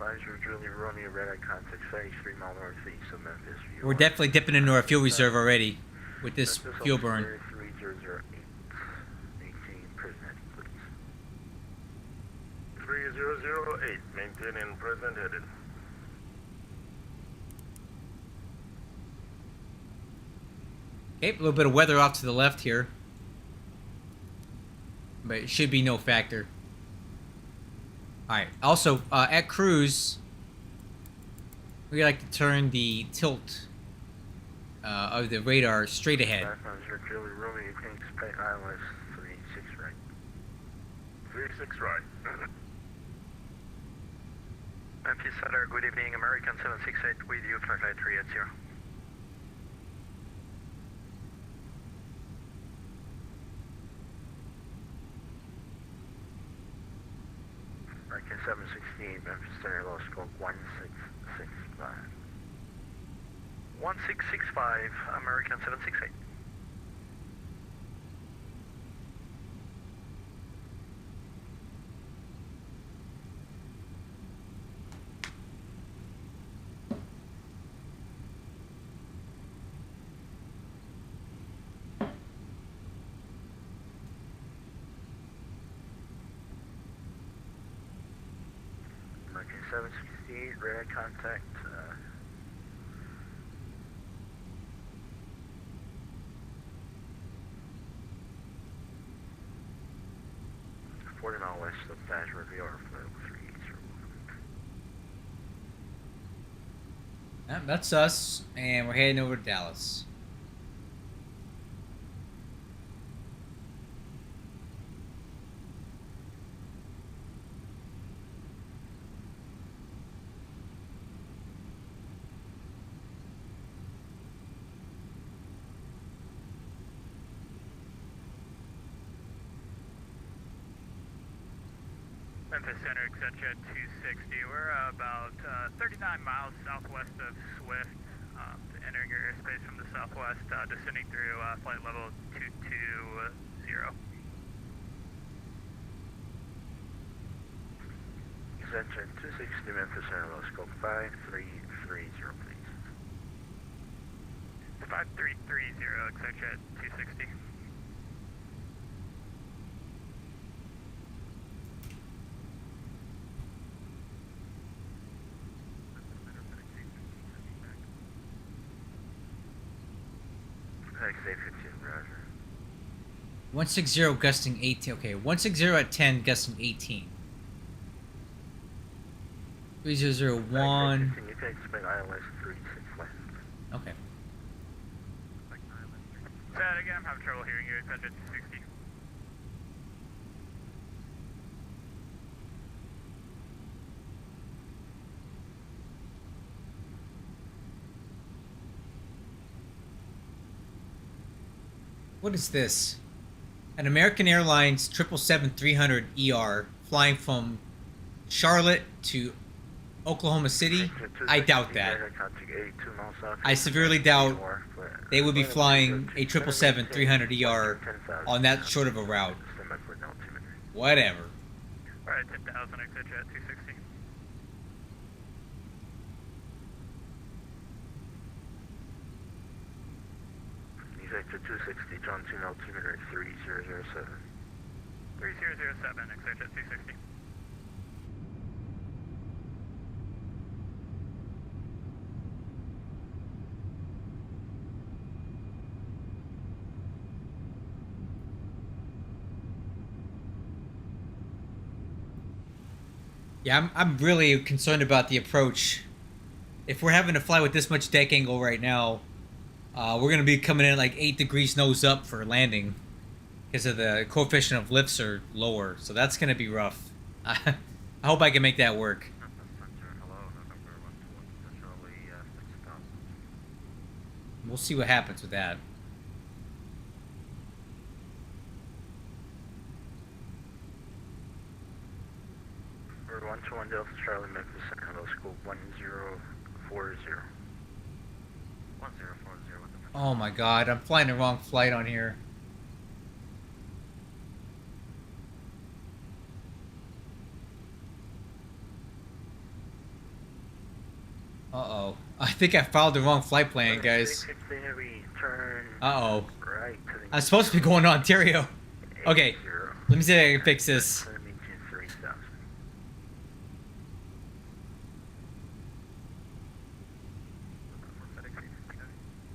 Advisor Julie Romeo radar contact 33 mile northeast of Memphis. We're definitely dipping into our fuel reserve already with this fuel burn. 3008, 18, present heading, please. 3008, maintaining present heading. Okay, a little bit of weather off to the left here. But it should be no factor. Alright, also, at cruise, we like to turn the tilt of the radar straight ahead. Advisor Julie Romeo, you can expect ILS 36 right. 36 right. Memphis Center, good evening, American 768 with you, flight 380. American 768, Memphis Center, low scope 1665. 1665, American 768. American 768, radar contact. 40 mile west of Depature, VR, flight 380. That's us, and we're heading over to Dallas. Memphis Center, etc. 260. We're about 39 miles southwest of Swift, entering your airspace from the southwest, descending through flight level 220. Center 260, Memphis Center, low scope 5330, please. 5330, etc. 260. XA 15, roger. 160 gusting 18. Okay, 160 at 10, gusting 18. 3001. You can expect ILS 36 left. Okay. Say that again, I'm having trouble hearing you. It's at 260. What is this? An American Airlines 777-300ER flying from Charlotte to Oklahoma City? I doubt that. I severely doubt they would be flying a 777-300ER on that short of a route. Whatever. Alright, 10,000, exit jet 260. Sector 260, John 2 altimeter 3007. 3007, exit jet 260. Yeah, I'm really concerned about the approach. If we're having to fly with this much deck angle right now, we're going to be coming in at like 8 degrees nose up for landing because of the coefficient of lifts are lower. So that's going to be rough. I hope I can make that work. We'll see what happens with that. Bird 121 Delta Charlie Memphis Center, hello, school 1040. 1040 with the... Oh my god, I'm flying the wrong flight on here. Uh-oh. I think I followed the wrong flight plan, guys. Uh-oh. Right to the... I'm supposed to be going to Ontario. Okay, let me see if I can fix this.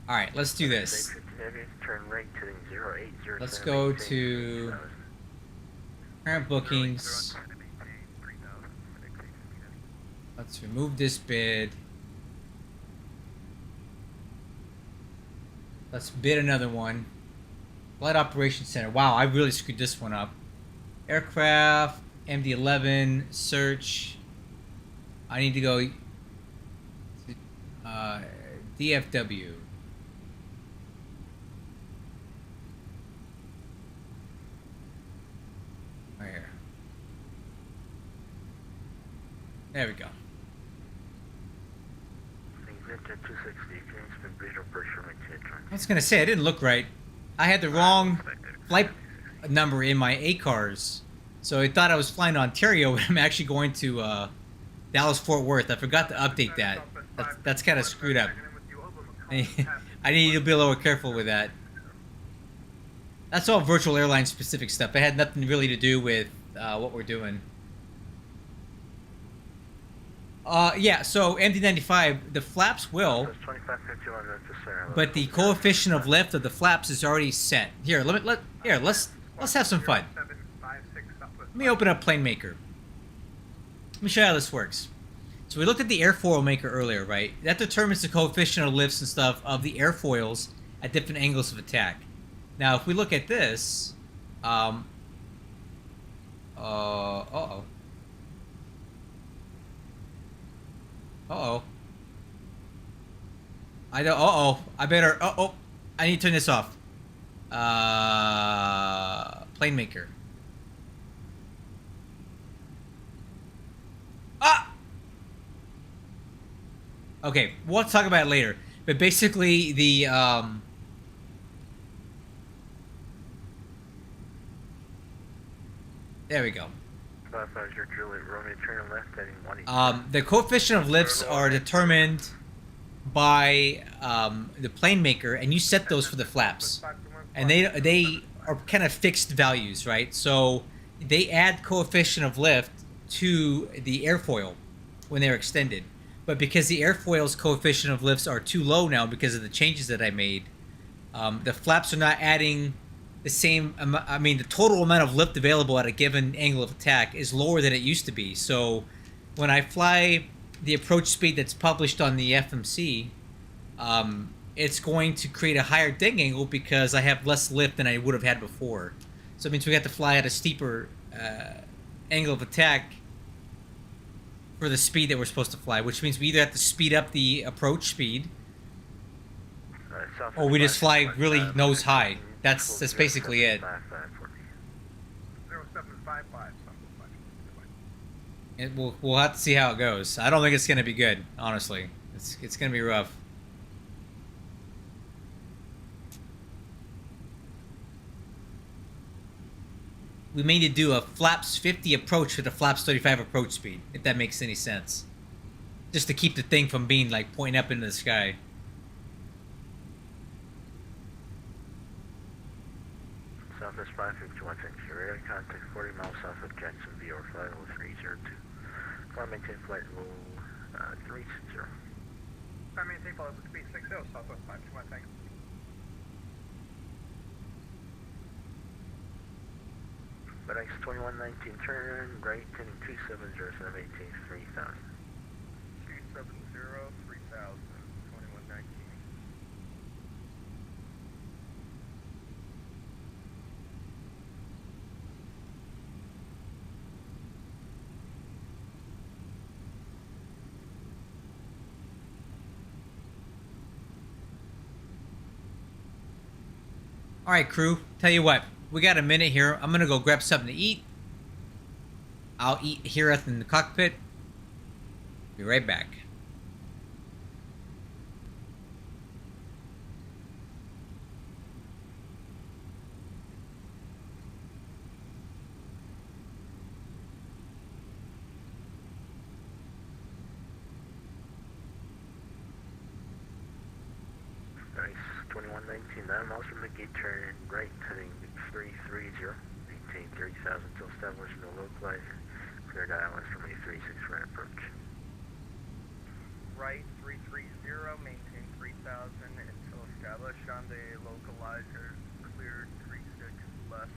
Alright, let's do this. Let's go to current bookings. Let's remove this bid. Let's bid another one. Flight Operations Center. Wow, I really screwed this one up. Aircraft, MD-11, search. I need to go to DFW. Right here. There we go. I was gonna say, I didn't look right. I had the wrong flight number in my ACARS. So I thought I was flying to Ontario, but I'm actually going to Dallas-Fort Worth. I forgot to update that. That's kind of screwed up. I need to be a little careful with that. That's all virtual airline specific stuff. It had nothing really to do with what we're doing. Yeah, so MD-95, the flaps will, but the coefficient of lift of the flaps is already set. Here, let's have some fun. Let me open up Plane Maker. Let me show you how this works. So we looked at the airfoil maker earlier, right? That determines the coefficient of lifts and stuff of the airfoils at different angles of attack. Now, if we look at this, uh-oh. Uh-oh. I better, I need to turn this off. Plane Maker. Ah! Okay, we'll talk about it later. But basically, the, there we go. The coefficient of lifts are determined by the plane maker, and you set those for the flaps, and they are kind of fixed values, right? So they add coefficient of lift to the airfoil when they're extended, but because the airfoil's coefficient of lifts are too low now because of the changes that I made, the flaps are not adding the same. I mean, the total amount of lift available at a given angle of attack is lower than it used to be. So when I fly the approach speed that's published on the FMC, it's going to create a higher deck angle because I have less lift than I would have had before. So it means we have to fly at a steeper angle of attack for the speed that we're supposed to fly, which means we either have to speed up the approach speed or we just fly really nose high. That's basically it. 0755. And we'll have to see how it goes. I don't think it's gonna be good, honestly. It's gonna be rough. We may need to do a flaps 50 approach with a flaps 35 approach speed, if that makes any sense. Just to keep the thing from being like pointing up into the sky. Southwest 551, thank you. Radar contact 40 miles south of Jacksonville, flight level 302. Climb maintain flight level 360. Climb maintain flight level 360, Southwest 551, thank you. FedEx 2119, turn right, heading 270, 718, 3000. 270, 3000, 2119. All right, crew. Tell you what, we got a minute here. I'm gonna go grab something to eat. I'll eat here in the cockpit. Be right back. Nice, 2119, 9 miles from the gate, turn right, heading 330, maintain 30,000 until established, no localizer. Clear dial from 836 for an approach. Right, 330, maintain 3000 until established on the localizer. Cleared 36 left,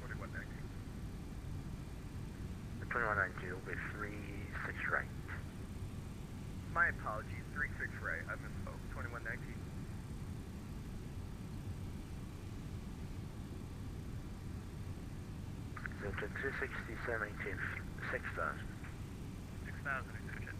2119. The 2119 will be 36 right. My apologies, 36 right, I misspoke, 2119. Delta 267, maintain 6,000. 6000, exit 56.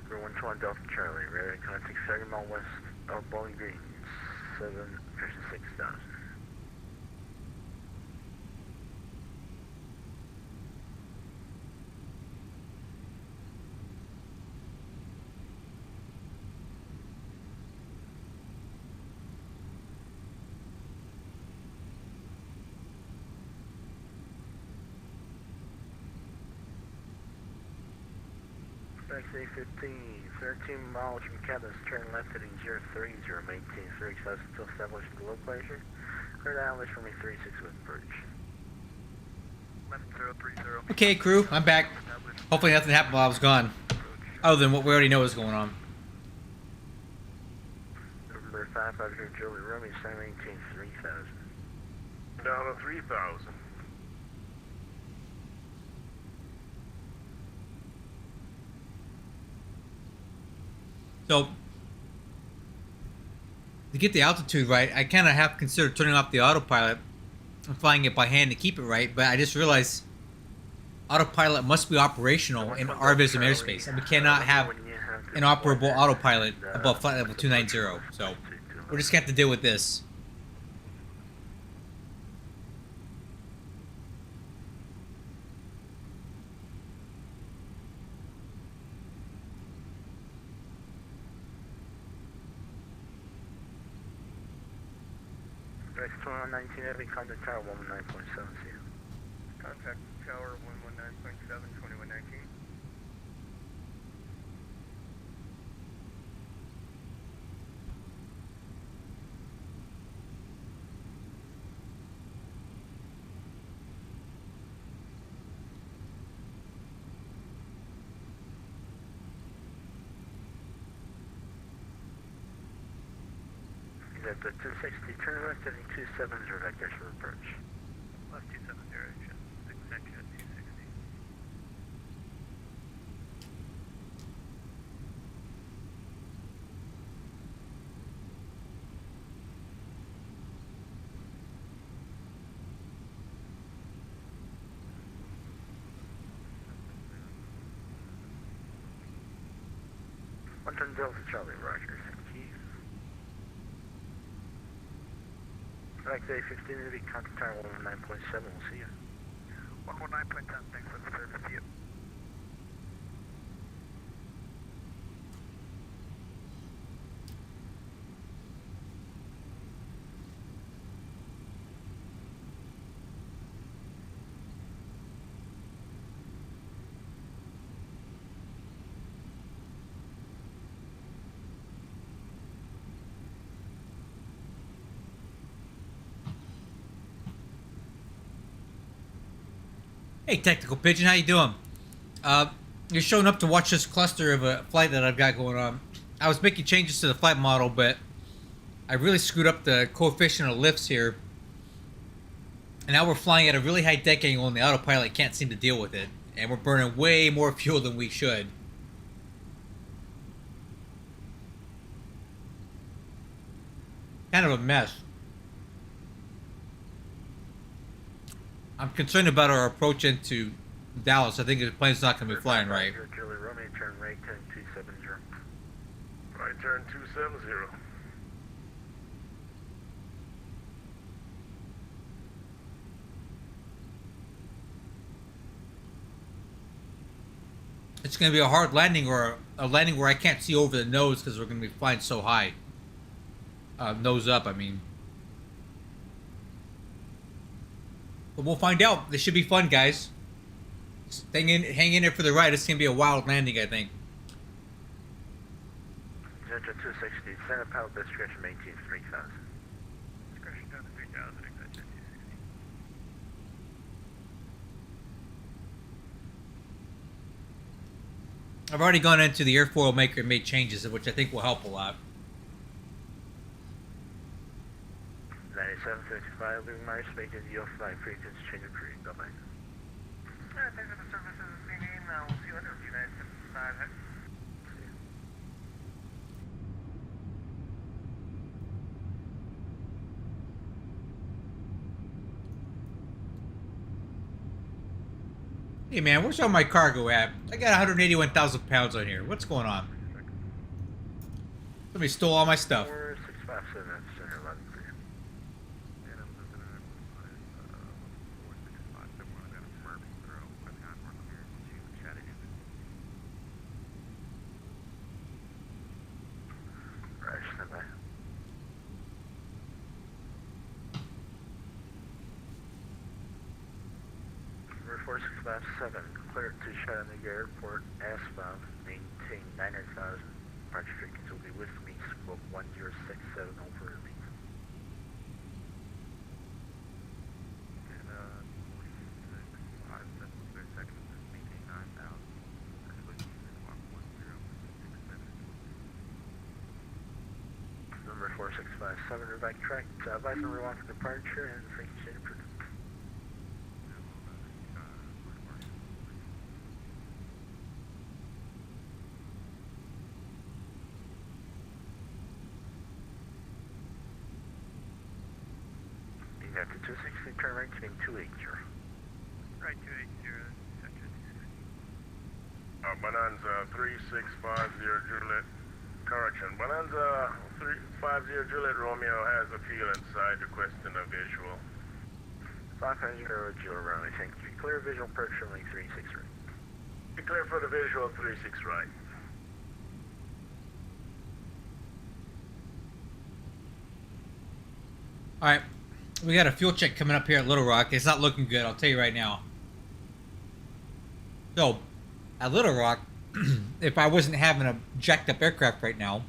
Number 121 Delta Charlie, radar contact 30 mile west of Bowling Green, 756,000. XA15, 13 miles from Cabot, turn left heading 030, maintain 30,000 until established the localizer. Clear dial from a 36 with approach. Left 030. Okay, crew, I'm back. Hopefully nothing happened while I was gone. Other than what we already know is going on. Number 550 Joey Romeo, maintain 3,000. Down to 3,000. So, to get the altitude right, I kind of have considered turning off the autopilot and flying it by hand to keep it right, but I just realized autopilot must be operational in RVISM airspace, and we cannot have an operable autopilot above flight level 290, so we're just going to have to deal with this. X 2119 Heavy, contact tower 119.7. Contact tower 119.7, 2119. At the 260, turn left heading 270, vectors for approach. Left 270, extension 260. 110 Delta Charlie, roger, thank you. Like day 15, it'll be contact time 119.7, we'll see you. 119.10, thanks for the service, see you. Hey, Technical Pigeon, how you doing? You're showing up to watch this cluster of a flight that I've got going on. I was making changes to the flight model, but I really screwed up the coefficient of lifts here. And now we're flying at a really high deck angle and the autopilot can't seem to deal with it. And we're burning way more fuel than we should. Kind of a mess. I'm concerned about our approach into Dallas. I think the plane's not going to be flying right. Julie Romeo, turn right, turn 270. Right turn 270. It's going to be a hard landing, or a landing where I can't see over the nose because we're going to be flying so high. Nose up, I mean. But we'll find out. This should be fun, guys. Hang in there for the ride. It's going to be a wild landing, I think. Center 260, center power best stretch and maintain 3000. Discretion down to 3000, exit 260. I've already gone into the airfoil maker and made changes, which I think will help a lot. 9755, Louis Myers, making the flight frequency change of crew. Bye-bye. Alright, thanks for the services this evening. We'll see you later. United 55. Hey man, where's all my cargo at? I got 181,000 pounds on here. What's going on? Somebody stole all my stuff. 4657, center 11 for you. Right, stand by. Number 4657, clear to Chattanooga Airport, S-bound, maintain 900,000. Departure frequency will be with me, squawk 1067 over me. And, 4657, clear seconds, maintain 9,000. Number 4657, reback track, advise number 1 for departure and frequency approved. After 260, turn right, turning 280. Right, 280, center 260. Bonanza 3650 Juliet. Correction. Bonanza 350 Juliet Romeo has a fuel inside, requesting a visual. 550 Juliet Romeo, thank you. Clear visual approach runway 36 right. Be clear for the visual 36 right. Alright. We got a fuel check coming up here at Little Rock. It's not looking good, I'll tell you right now. So, at Little Rock, if I wasn't having a jacked up aircraft right now,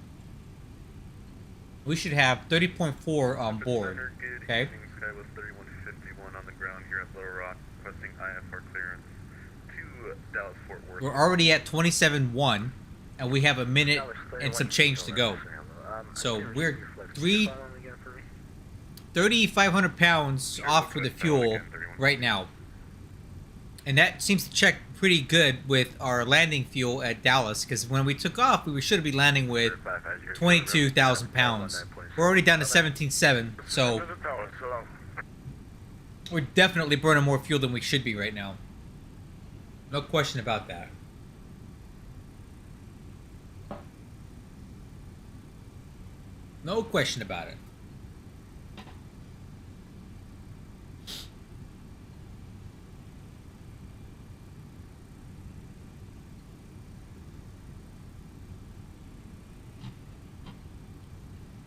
we should have 30.4 on board. Okay? Skywest 3151 on the ground here at Little Rock, requesting IFR clearance to Dallas Fort Worth. We're already at 27.1, and we have a minute and some change to go. So we're 3,500 pounds off for the fuel right now. And that seems to check pretty good with our landing fuel at Dallas, because when we took off, we should be landing with 22,000 pounds. We're already down to 17.7, so we're definitely burning more fuel than we should be right now. No question about that. No question about it.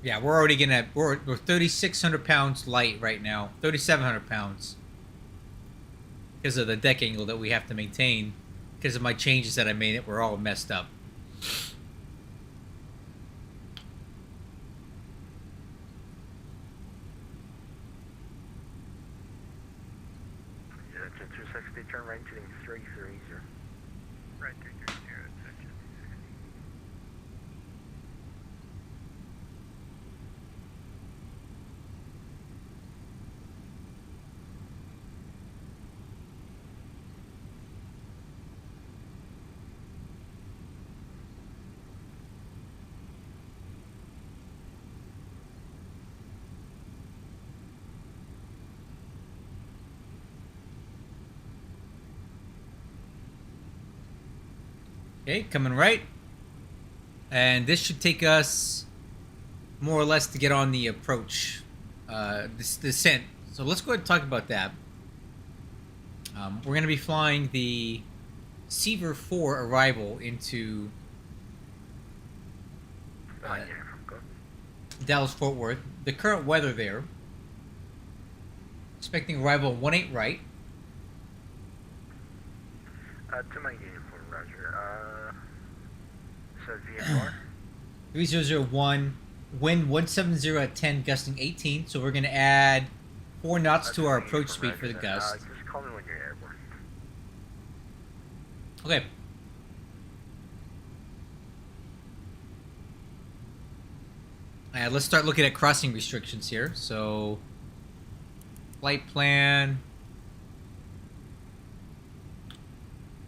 Yeah, we're already gonna we're 3,600 pounds light right now, 3,700 pounds, because of the deck angle that we have to maintain, because of my changes that I made. It we're all messed up. Yeah, 260, turn right to 330. Right 330, attention. Okay, coming right. And this should take us more or less to get on the approach, this descent. So let's go ahead and talk about that. We're going to be flying the Seaver 4 arrival into Dallas Fort Worth. The current weather there. Expecting arrival 18 right. To my uniform, Roger. So VFR? 3001, wind 170 at 10, gusting 18. So we're going to add 4 knots to our approach speed for the gust. Just call me when you're airborne. Okay. Let's start looking at crossing restrictions here. So, flight plan.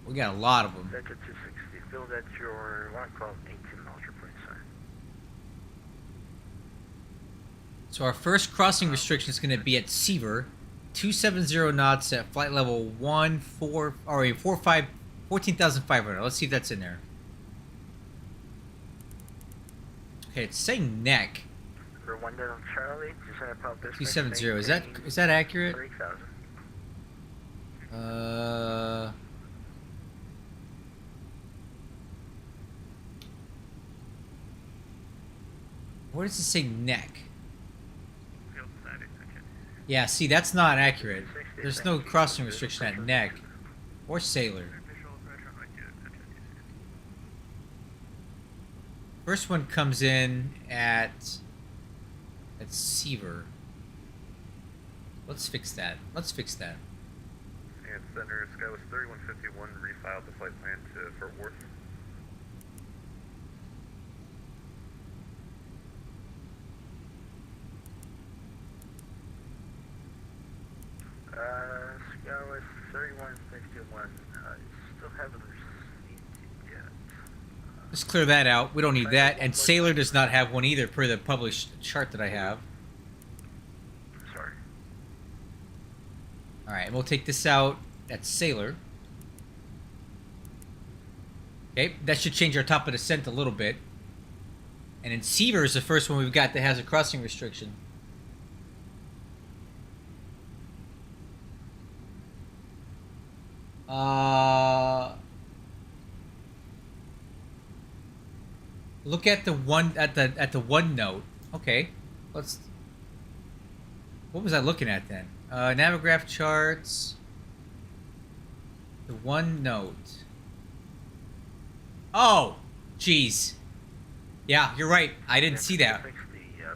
We got a lot of them. Delta 260, feel that your 18 miles report sign. So our first crossing restriction is going to be at Seaver, 270 knots at flight level 14,500. Let's see if that's in there. Okay, it's saying neck. For 1 down Charlie, just send a pop this. 270. Is that accurate? 3,000. Where does it say neck? Field side, attention. Yeah, see, that's not accurate. There's no crossing restriction at neck or sailor. Official approach on right 2, attention. First one comes in at Seaver. Let's fix that. And Center, Skywest 3151 refiled the flight plan to Fort Worth. Skywest 3151, still haven't received it yet. Let's clear that out. We don't need that. And sailor does not have one either per the published chart that I have. Sorry. Alright, we'll take this out at sailor. Okay, that should change our top of descent a little bit. And then Seaver is the first one we've got that has a crossing restriction. Look at the one at the one note. Okay, let's. What was I looking at then? Navigraph charts. The one note. Oh, jeez. Yeah, you're right. I didn't see that.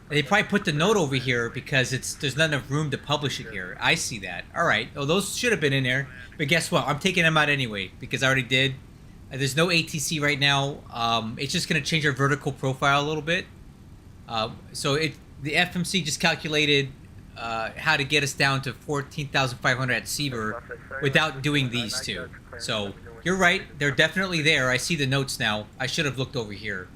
They probably put the note over here because there's not enough room to publish it here. I see that. All right. Oh, those should have been in there. But guess what? I'm taking them out anyway because I already did. There's no ATC right now. It's just going to change our vertical profile a little bit. So the FMC just calculated how to get us down to 14,500 at Seaver without doing these two. So you're right. They're definitely there. I see the notes now. I should have looked over here.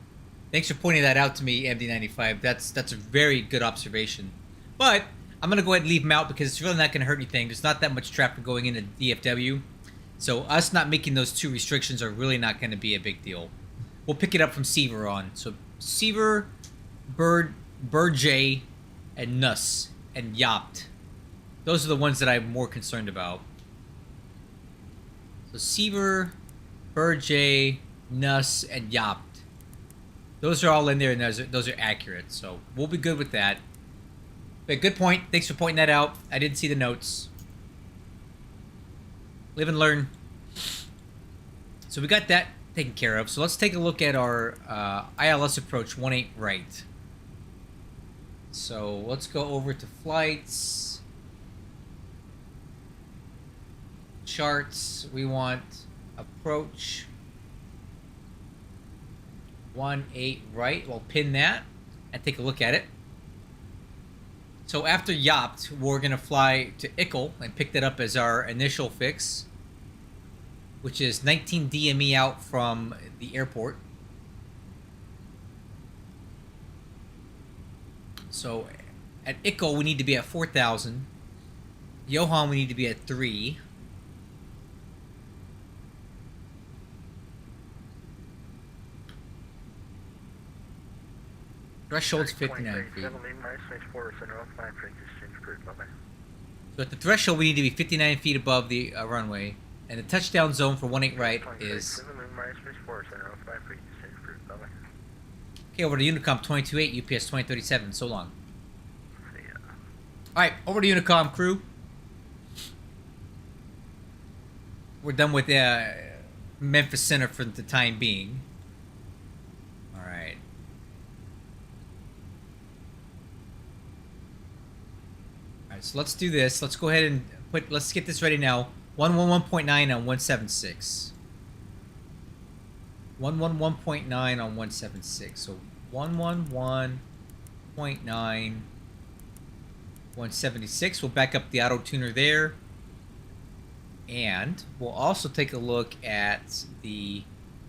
Thanks for pointing that out to me, MD-95. That's a very good observation. But I'm going to go ahead and leave them out because it's really not going to hurt anything. There's not that much traffic going into DFW. So us not making those two restrictions are really not going to be a big deal. We'll pick it up from Seaver on. So Seaver, bird Burj, and Nuss, and Yacht. Those are the ones that I'm more concerned about. So Seaver, Burj, Nuss, and Yacht. Those are all in there, and those are accurate. So we'll be good with that. But good point. Thanks for pointing that out. I didn't see the notes. Live and learn. So we got that taken care of. So let's take a look at our ILS approach 18 right. So let's go over to flights. Charts. We want approach 18 right. We'll pin that and take a look at it. So after Yacht, we're going to fly to Ickle and pick that up as our initial fix, which is 19 DME out from the airport. So at Ickle, we need to be at 4,000. Johan, we need to be at 3. Threshold's 59 feet. So at the threshold, we need to be 59 feet above the runway. And the touchdown zone for 18 right is... Okay, over to Unicom 228, UPS2037. So long. Alright, over to Unicom, crew. We're done with Memphis Center for the time being. Alright. Alright, so let's do this. Let's go ahead and let's get this ready now. 111.9 on 176. 111.9 on 176. So 111.9 176. We'll back up the auto tuner there. And we'll also take a look at the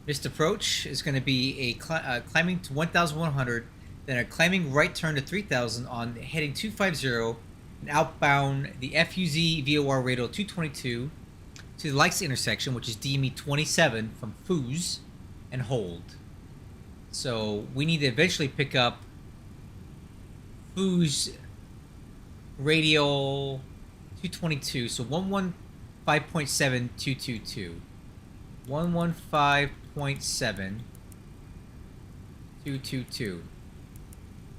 missed approach is going to be a climbing to 1,100, then a climbing right turn to 3,000 on heading 250, and outbound the FUZ VOR radial 222 to the Likes intersection, which is DME 27 from Foos, and hold. So we need to eventually pick up Foos radial 222, so 115.7222. 115.7222.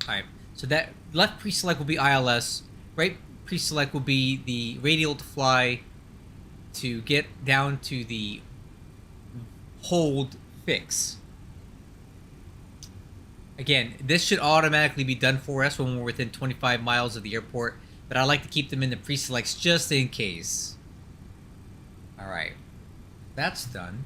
Alright, so that left pre-select will be ILS, right pre-select will be the radial to fly to get down to the hold fix. Again, this should automatically be done for us when we're within 25 miles of the airport, but I like to keep them in the pre-selects just in case. Alright, that's done.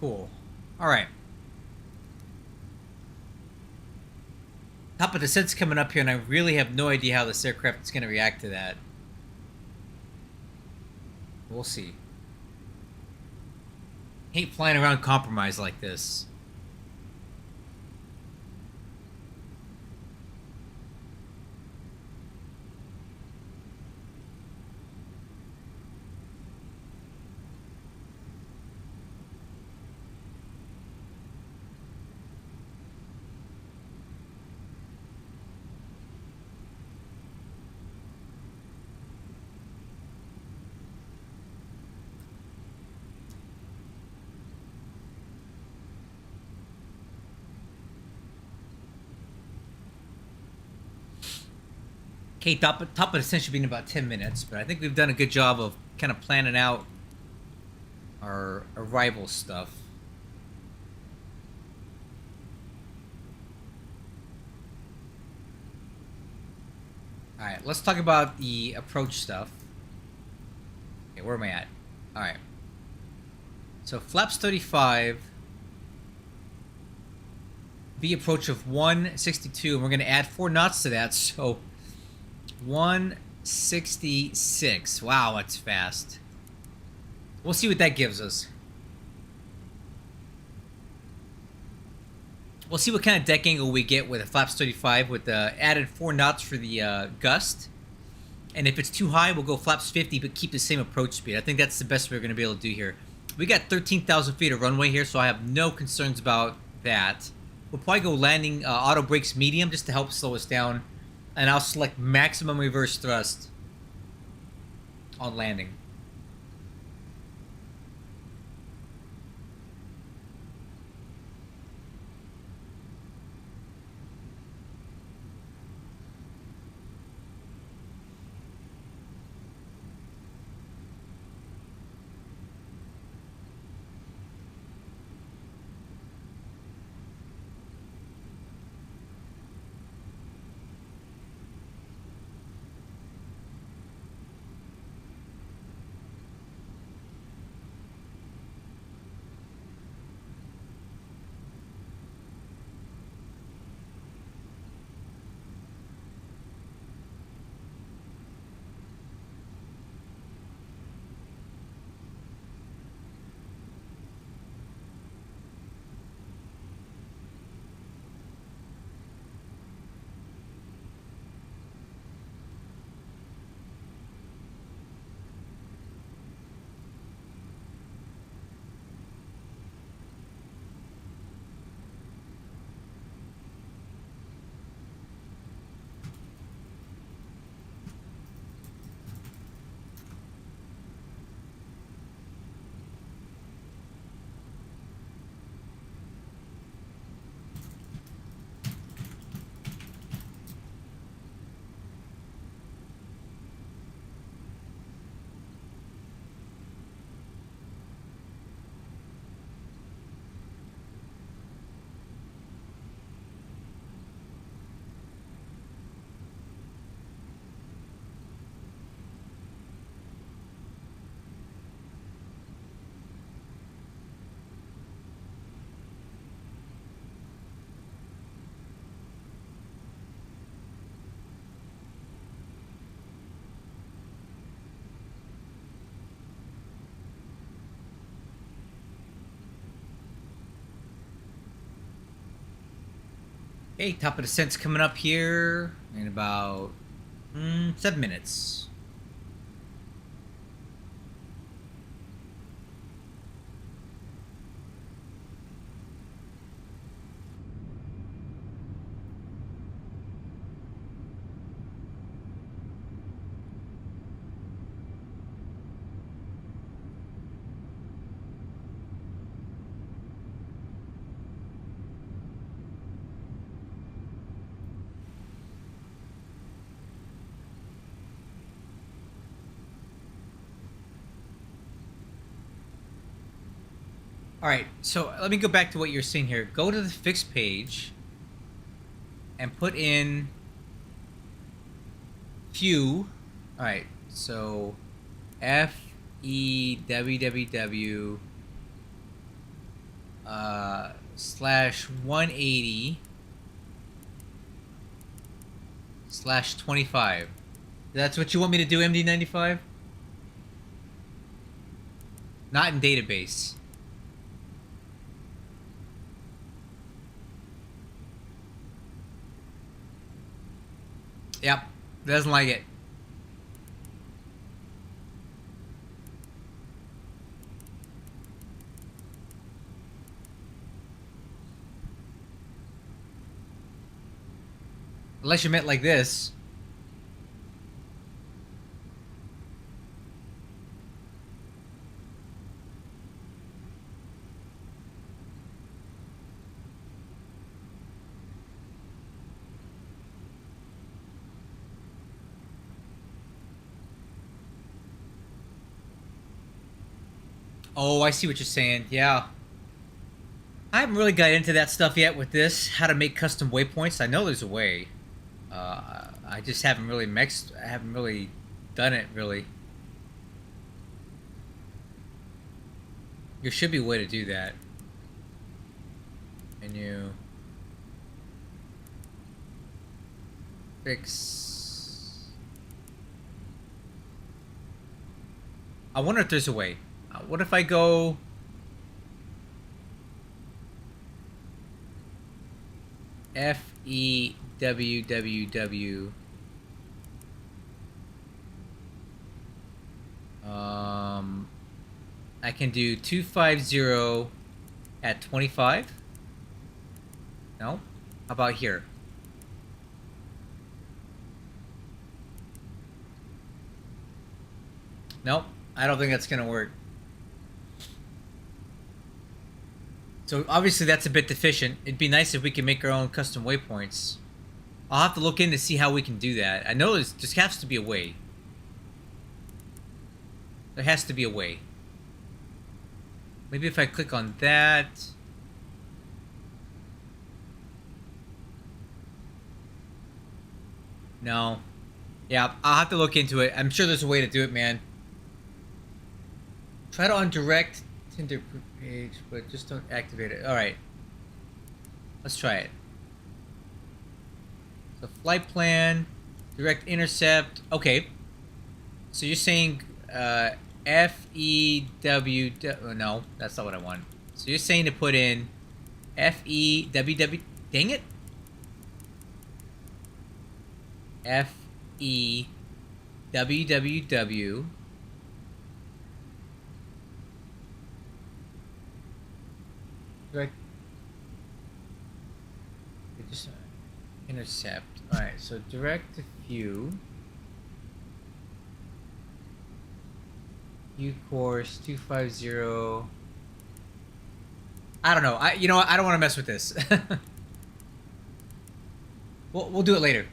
Cool. Alright. Top of descent's coming up here, and I really have no idea how this aircraft is going to react to that. We'll see. Hate flying around compromised like this. Okay, top of descent should be in about 10 minutes, but I think we've done a good job of kind of planning out our arrival stuff. Alright, let's talk about the approach stuff. Okay, where am I at? Alright. So flaps 35. V approach of 162, and we're going to add 4 knots to that, so 166. Wow, that's fast. We'll see what that gives us. We'll see what kind of deck angle we get with a flaps 35 with the added 4 knots for the gust. And if it's too high, we'll go flaps 50, but keep the same approach speed. I think that's the best we're going to be able to do here. We got 13,000 feet of runway here, so I have no concerns about that. We'll probably go landing auto brakes medium just to help slow us down. And I'll select maximum reverse thrust on landing. Okay, top of descent's coming up here in about 7 minutes. Alright, so let me go back to what you're seeing here. Go to the fixed page and put in few. Alright, so FEWWW /180 /25. That's what you want me to do, MD-95? Not in database. Yep, doesn't like it. Unless you meant like this. Oh, I see what you're saying. Yeah. I haven't really got into that stuff yet with this. How to make custom waypoints. I know there's a way. I just haven't really I haven't really done it, really. There should be a way to do that. Menu. Fix. I wonder if there's a way. What if I go... FEWWW. I can do 250 at 25. No? How about here? Nope. I don't think that's gonna work. So obviously that's a bit deficient. It'd be nice if we could make our own custom waypoints. I'll have to look in to see how we can do that. I know there has to be a way. There has to be a way. Maybe if I click on that. No. Yeah, I'll have to look into it. I'm sure there's a way to do it, man. Try to undirect Tinder page, but just don't activate it. Alright. Let's try it. So flight plan, direct intercept. Okay. So you're saying FEW. Oh, no, that's not what I want. So you're saying to put in FEWW. Dang it. FEWWW. Direct. Just intercept. All right. So direct to few. U course 250. I don't know. You know what? I don't want to mess with this. We'll do it later.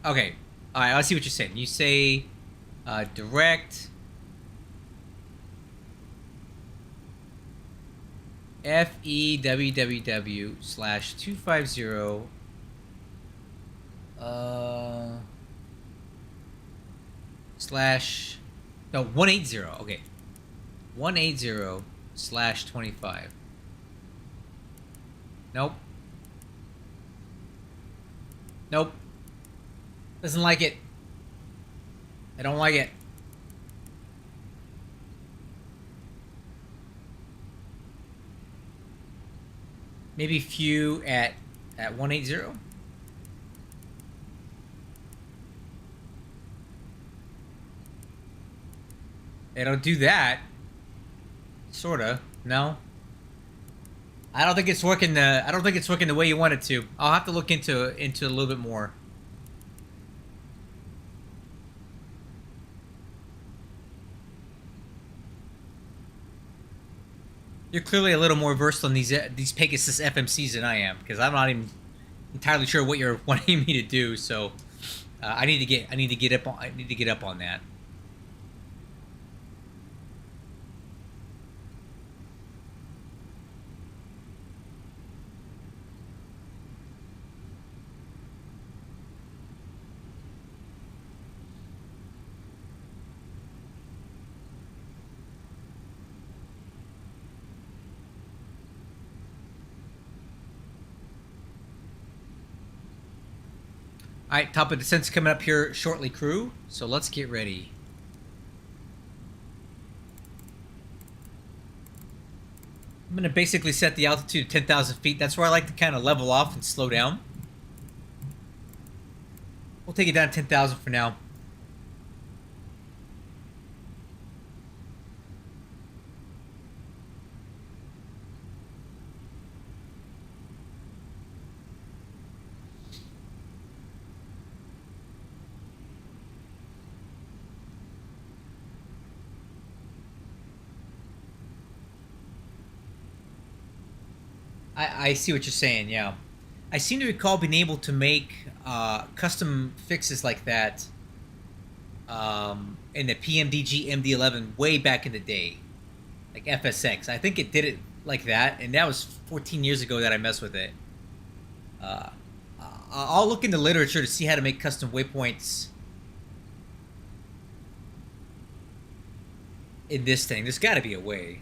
Okay. All right. I'll see what you're saying. You say direct FEWWW /250 slash. No, 180. Okay. 180 /25. Nope. Nope. Doesn't like it. I don't like it. Maybe few at 180. It'll do that. Sorta. No. I don't think it's working the way you want it to. I'll have to look into a little bit more. You're clearly a little more versed on these Pegasus FMCs than I am, because I'm not even entirely sure what you're wanting me to do. So I need to get up on that. Alright, top of descent's coming up here shortly, crew. So let's get ready. I'm going to basically set the altitude to 10,000 feet. That's where I like to kind of level off and slow down. We'll take it down to 10,000 for now. I see what you're saying, yeah. I seem to recall being able to make custom fixes like that in the PMDG MD-11 way back in the day. Like FSX. I think it did it like that, and that was 14 years ago that I messed with it. I'll look in the literature to see how to make custom waypoints in this thing. There's got to be a way.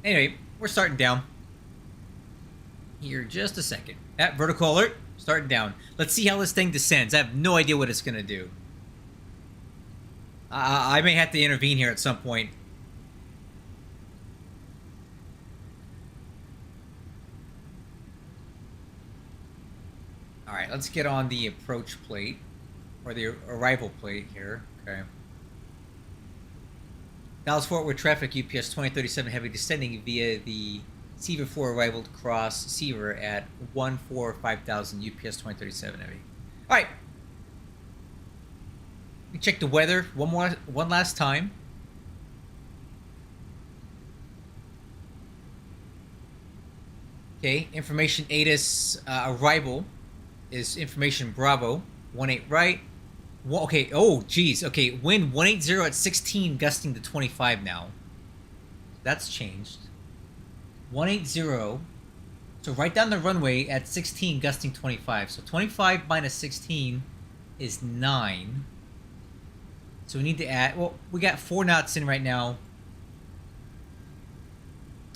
Anyway, we're starting down. Here, just a second. That vertical alert, starting down. Let's see how this thing descends. I have no idea what it's gonna do. I may have to intervene here at some point. Alright, let's get on the approach plate. Or the arrival plate here. Okay. Dallas Fort Worth traffic UPS2037 heavy descending via the Seaver 4 arrival to cross Seaver at 145,000 UPS2037 heavy. Alright. We check the weather one last time. Okay, information ATIS arrival is information Bravo 18 right. Okay, oh geez, okay, wind 180 at 16 gusting to 25 now. That's changed. 180, so right down the runway at 16 gusting 25. So 25 minus 16 is 9. So we need to add, well, we got 4 knots in right now.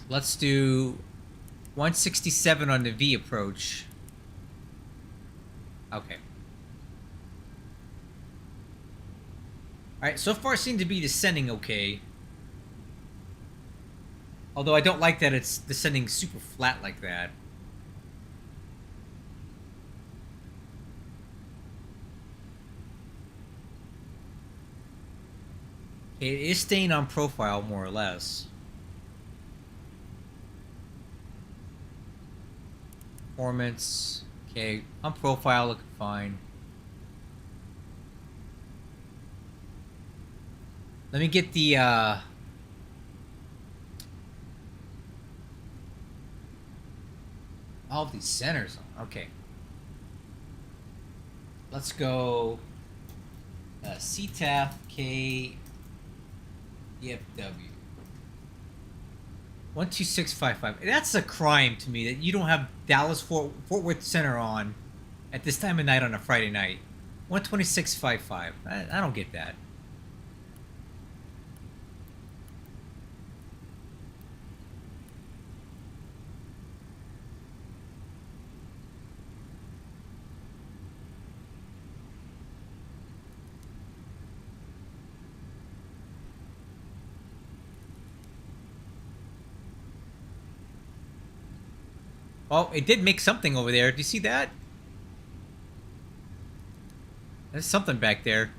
Let's do 167 on the V approach. Okay. Alright, so far it seems to be descending okay. Although I don't like that it's descending super flat like that. Okay, it is staying on profile more or less. Performance. Okay, on profile looking fine. Let me get the all of these centers on. Okay. Let's go CTAF K EFW 12655. That's a crime to me that you don't have Dallas Fort Worth Center on at this time of night on a Friday night. 12655. I don't get that. Oh, it did make something over there. Do you see that? There's something back there.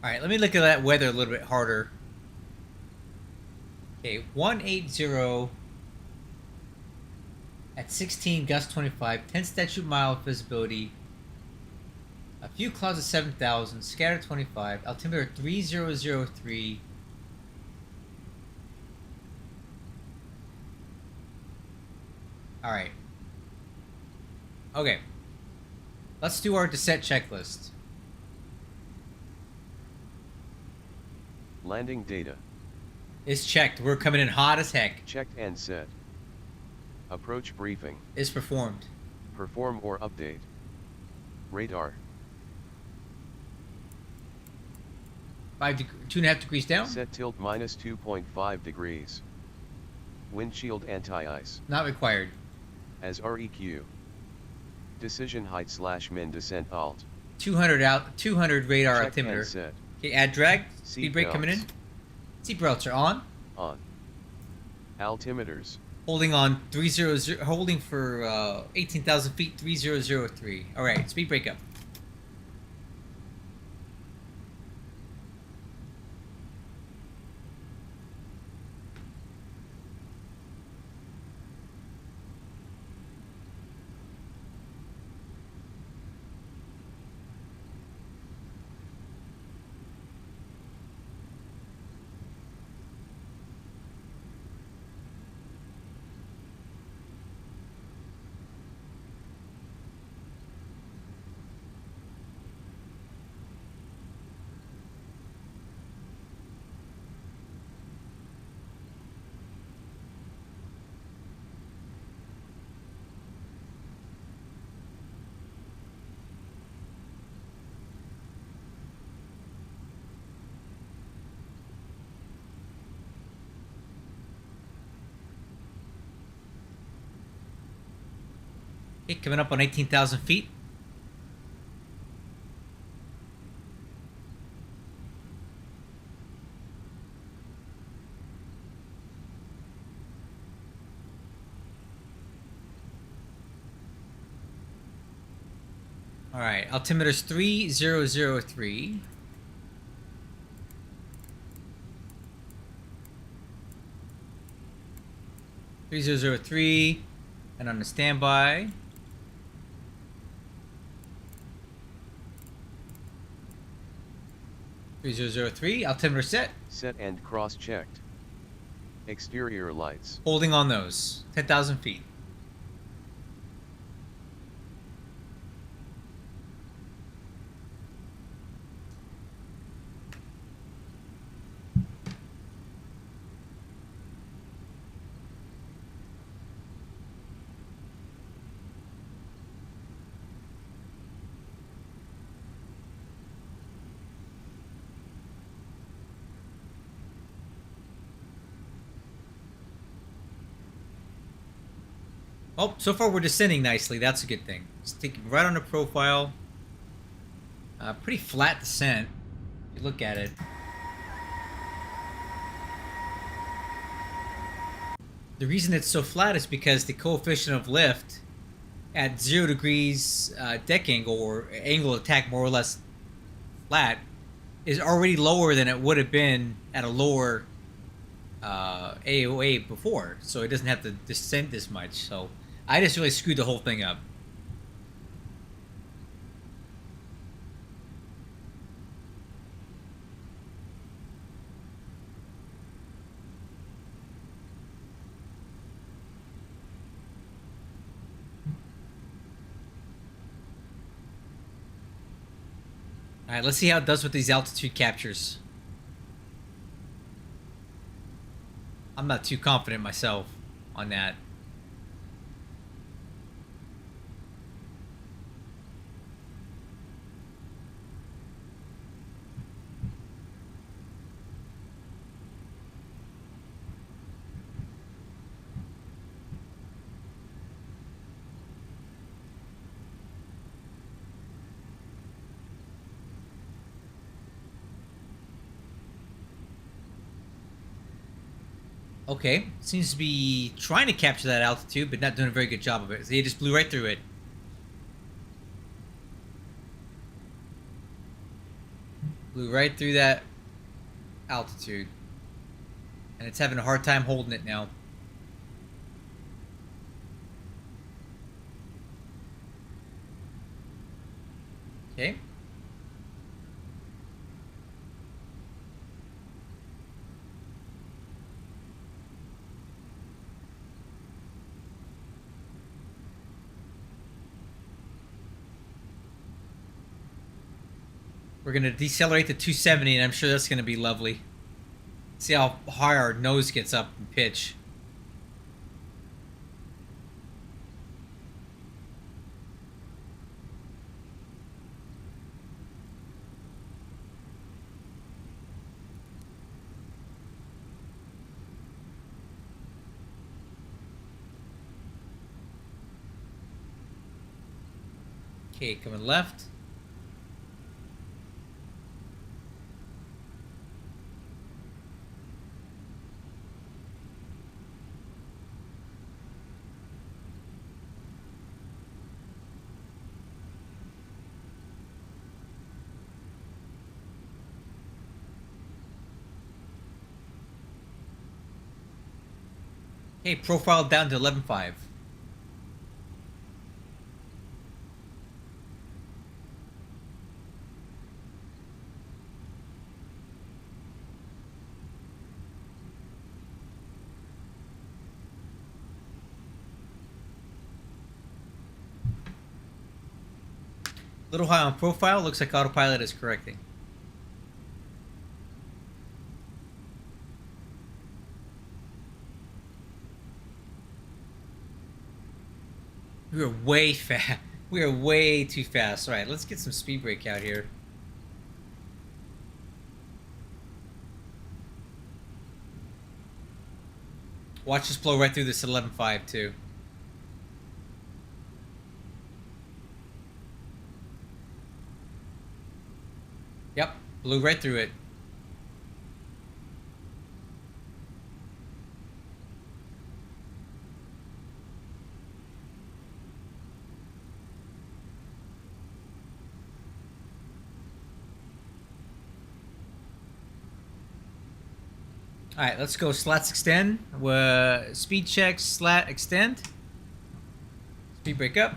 Alright, let me look at that weather a little bit harder. Okay, 180 at 16, gust 25, 10 statute mile visibility, a few clouds at 7,000, scattered 25, altimeter 3003. Alright. Okay. Let's do our descent checklist. Landing data. Is checked. We're coming in hot as heck. Checked and set. Approach briefing. Is performed. Perform or update. Radar. 2.5 degrees down. Set tilt minus 2.5 degrees. Windshield anti-ice. Not required. As REQ. Decision height / min descent alt. 200 out. 200 radar Check altimeter. and set. Okay, add drag. Speed Seat brake coming in. belts. Seat belts are on. On. Altimeters. Holding on 300. Holding for 18,000 feet. 3003. All right. Speed brake up. Okay, coming up on 18,000 feet. All right, altimeter's 3003. And on the standby. 3003, altimeter set. Set and cross-checked. Exterior lights. Holding on those. 10,000 feet. Oh, so far we're descending nicely. That's a good thing. Sticking right on the profile. Pretty flat descent, if you look at it. The reason it's so flat is because the coefficient of lift at 0 degrees deck angle, or angle of attack more or less flat, is already lower than it would have been at a lower AOA before. So it doesn't have to descend this much. So I just really screwed the whole thing up. Alright, let's see how it does with these altitude captures. I'm not too confident myself on that. Okay, seems to be trying to capture that altitude, but not doing a very good job of it. So he just blew right through it. Blew right through that altitude. And it's having a hard time holding it now. Okay. We're going to decelerate to 270, and I'm sure that's going to be lovely. See how high our nose gets up in pitch. Okay, coming left. Okay, profile down to 11.5. Little high on profile, looks like autopilot is correcting. We are way fast. We are way too fast. All right, let's get some speed brake out here. Watch us blow right through this at 11.5 too. Blew right through it. All right, let's go slats extend. Speed check, slat extend. Speed break up.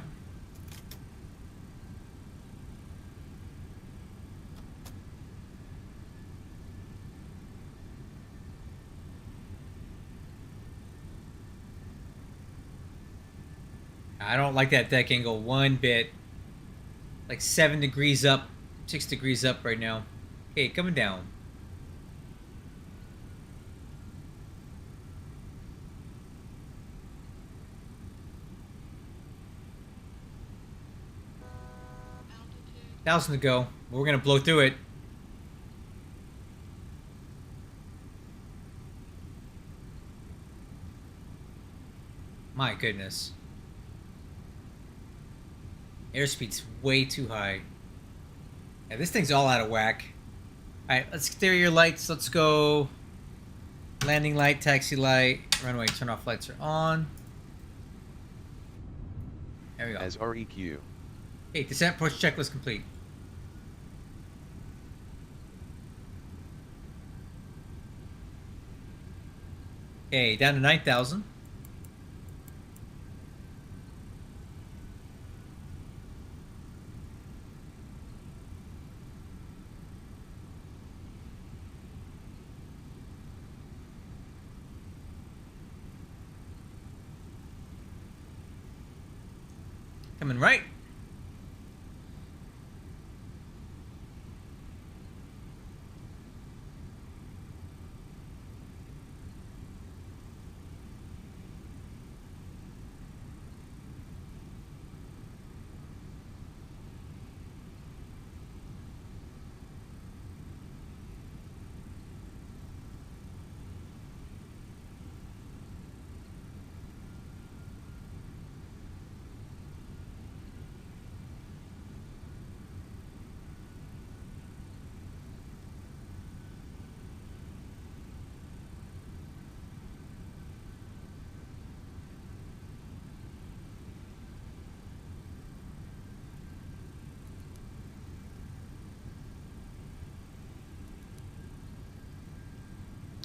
I don't like that deck angle one bit. Like 7 degrees up, 6 degrees up right now. Okay, coming down. Altitude. 1,000 to go. We're gonna blow through it. My goodness. Airspeed's way too high. Yeah, this thing's all out of whack. Alright, let's exterior lights. Let's go. Landing light, taxi light, runway turn off lights are on. There we go. As REQ. Okay, descent approach checklist complete. Okay, down to 9,000. Coming right.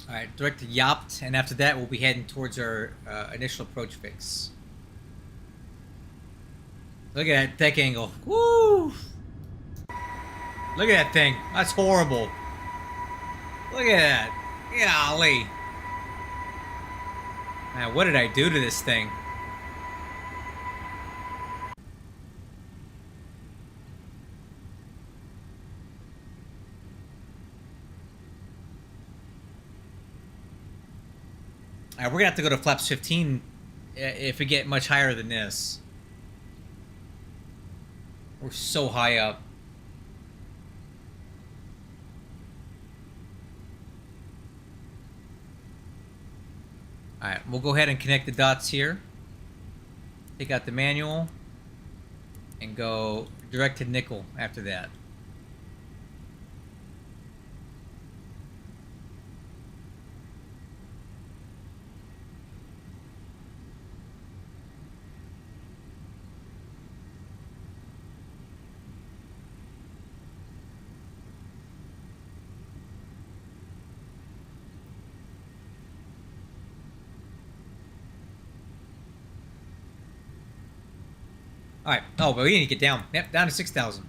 Alright, direct to Yapt, and after that we'll be heading towards our initial approach fix. Look at that deck angle. Woo! Look at that thing. That's horrible. Look at that. Golly. Man, what did I do to this thing? Alright, we're gonna have to go to flaps 15 if we get much higher than this. We're so high up. Alright, we'll go ahead and connect the dots here. Take out the manual. And go direct to nickel after that. Alright. Oh, but we need to get down. Yep, down to 6,000.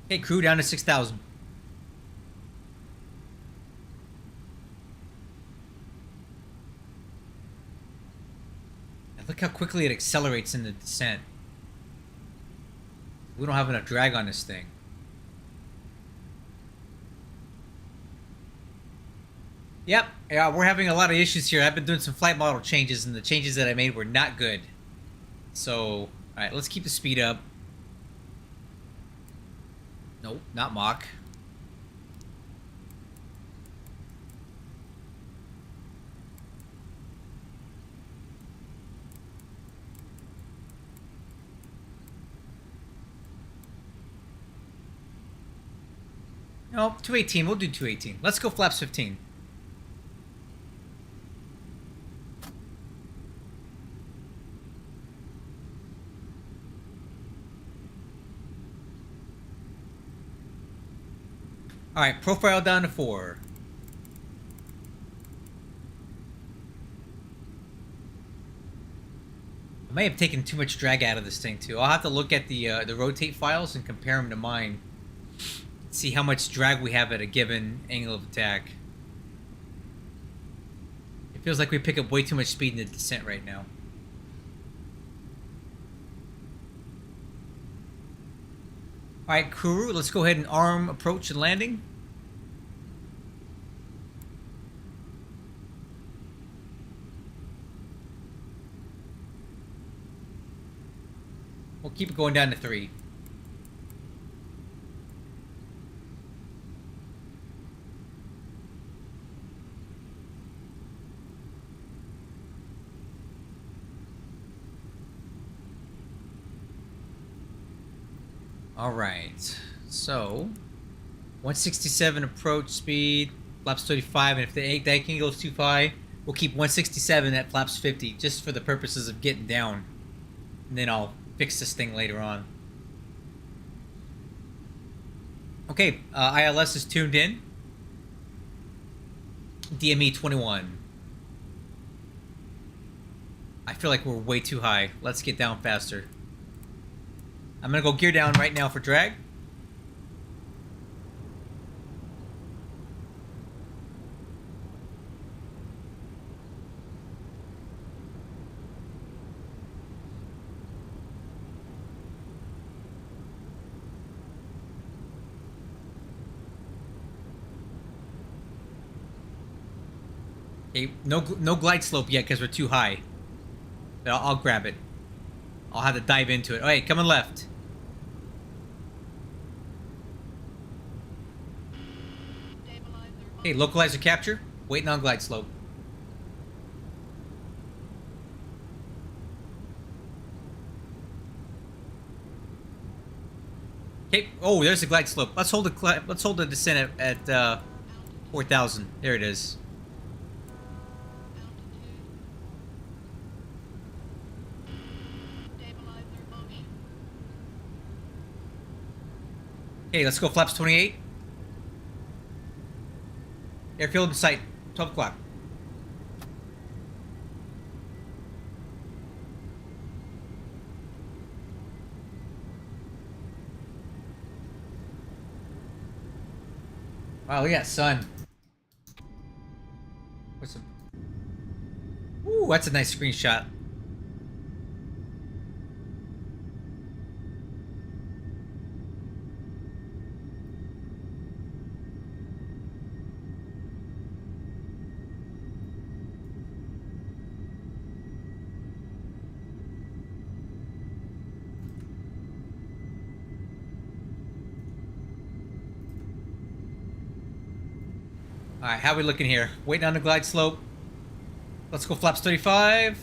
Okay, crew, down to 6,000. Look how quickly it accelerates in the descent. We don't have enough drag on this thing. Yep, yeah, we're having a lot of issues here. I've been doing some flight model changes, and the changes that I made were not good. So, alright, let's keep the speed up. Nope, not Mach. No, 218. We'll do 218. Let's go flaps 15. All right, profile down to 4. I may have taken too much drag out of this thing too. I'll have to look at the rotate files and compare them to mine. See how much drag we have at a given angle of attack. It feels like we pick up way too much speed in the descent right now. Alright, crew, let's go ahead and arm approach and landing. We'll keep it going down to 3. Alright, so 167 approach speed, flaps 35, and if the deck angle goes too high, we'll keep 167 at flaps 50 just for the purposes of getting down. And then I'll fix this thing later on. Okay, ILS is tuned in. DME 21. I feel like we're way too high. Let's get down faster. I'm gonna go gear down right now for drag. Okay, no glide slope yet because we're too high. But I'll grab it. I'll have to dive into it. All right, coming left. Okay, localizer capture. Waiting on glide slope. Okay. Oh, there's the glide slope. Let's hold the descent at 4,000. There it is. Okay, let's go flaps 28. Airfield in sight, 12 o'clock. Wow, look at that sun. What's some... Ooh, that's a nice screenshot. Alright, how are we looking here? Waiting on the glide slope. Let's go flaps 35.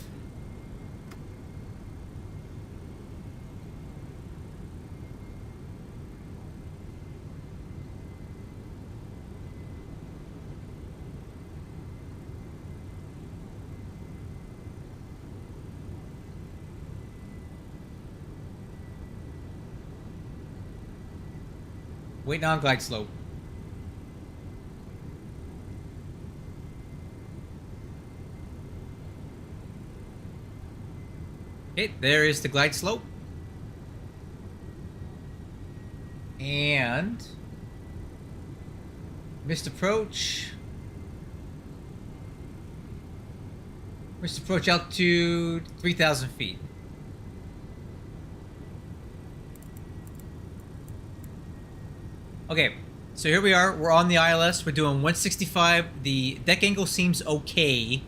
Waiting on glide slope. Okay, there is the glide slope. And missed approach. Missed approach altitude 3,000 feet. Okay, so here we are. We're on the ILS. We're doing 165. The deck angle seems okay.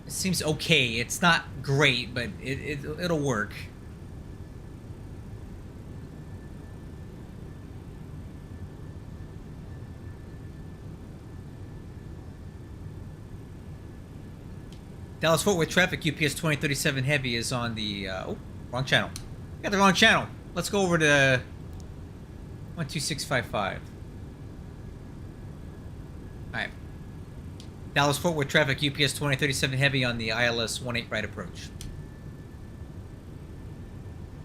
It seems okay. It's not great, but it'll work. Dallas Fort Worth traffic, UPS2037 Heavy is on the... oh, wrong channel. Got the wrong channel. Let's go over to 12655. Alright. Dallas Fort Worth traffic, UPS2037 heavy on the ILS 18 right approach.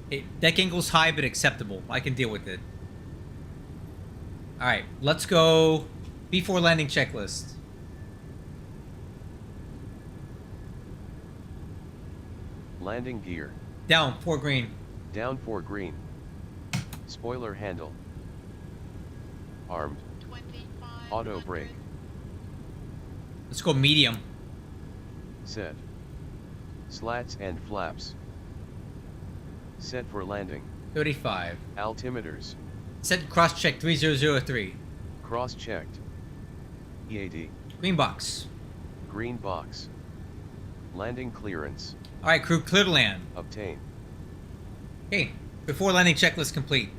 Okay, deck angle's high but acceptable. I can deal with it. Alright, let's go before landing checklist. Landing gear. Down, 4 green. Down 4 green. Spoiler handle. Armed. 25. Auto brake. Let's go medium. Set. Slats and flaps. Set for landing. 35. Altimeters. Set cross check 3003. Cross checked. EAD. Green box. Green box. Landing clearance. Alright, crew, clear to land. Obtain. Okay, before landing checklist complete.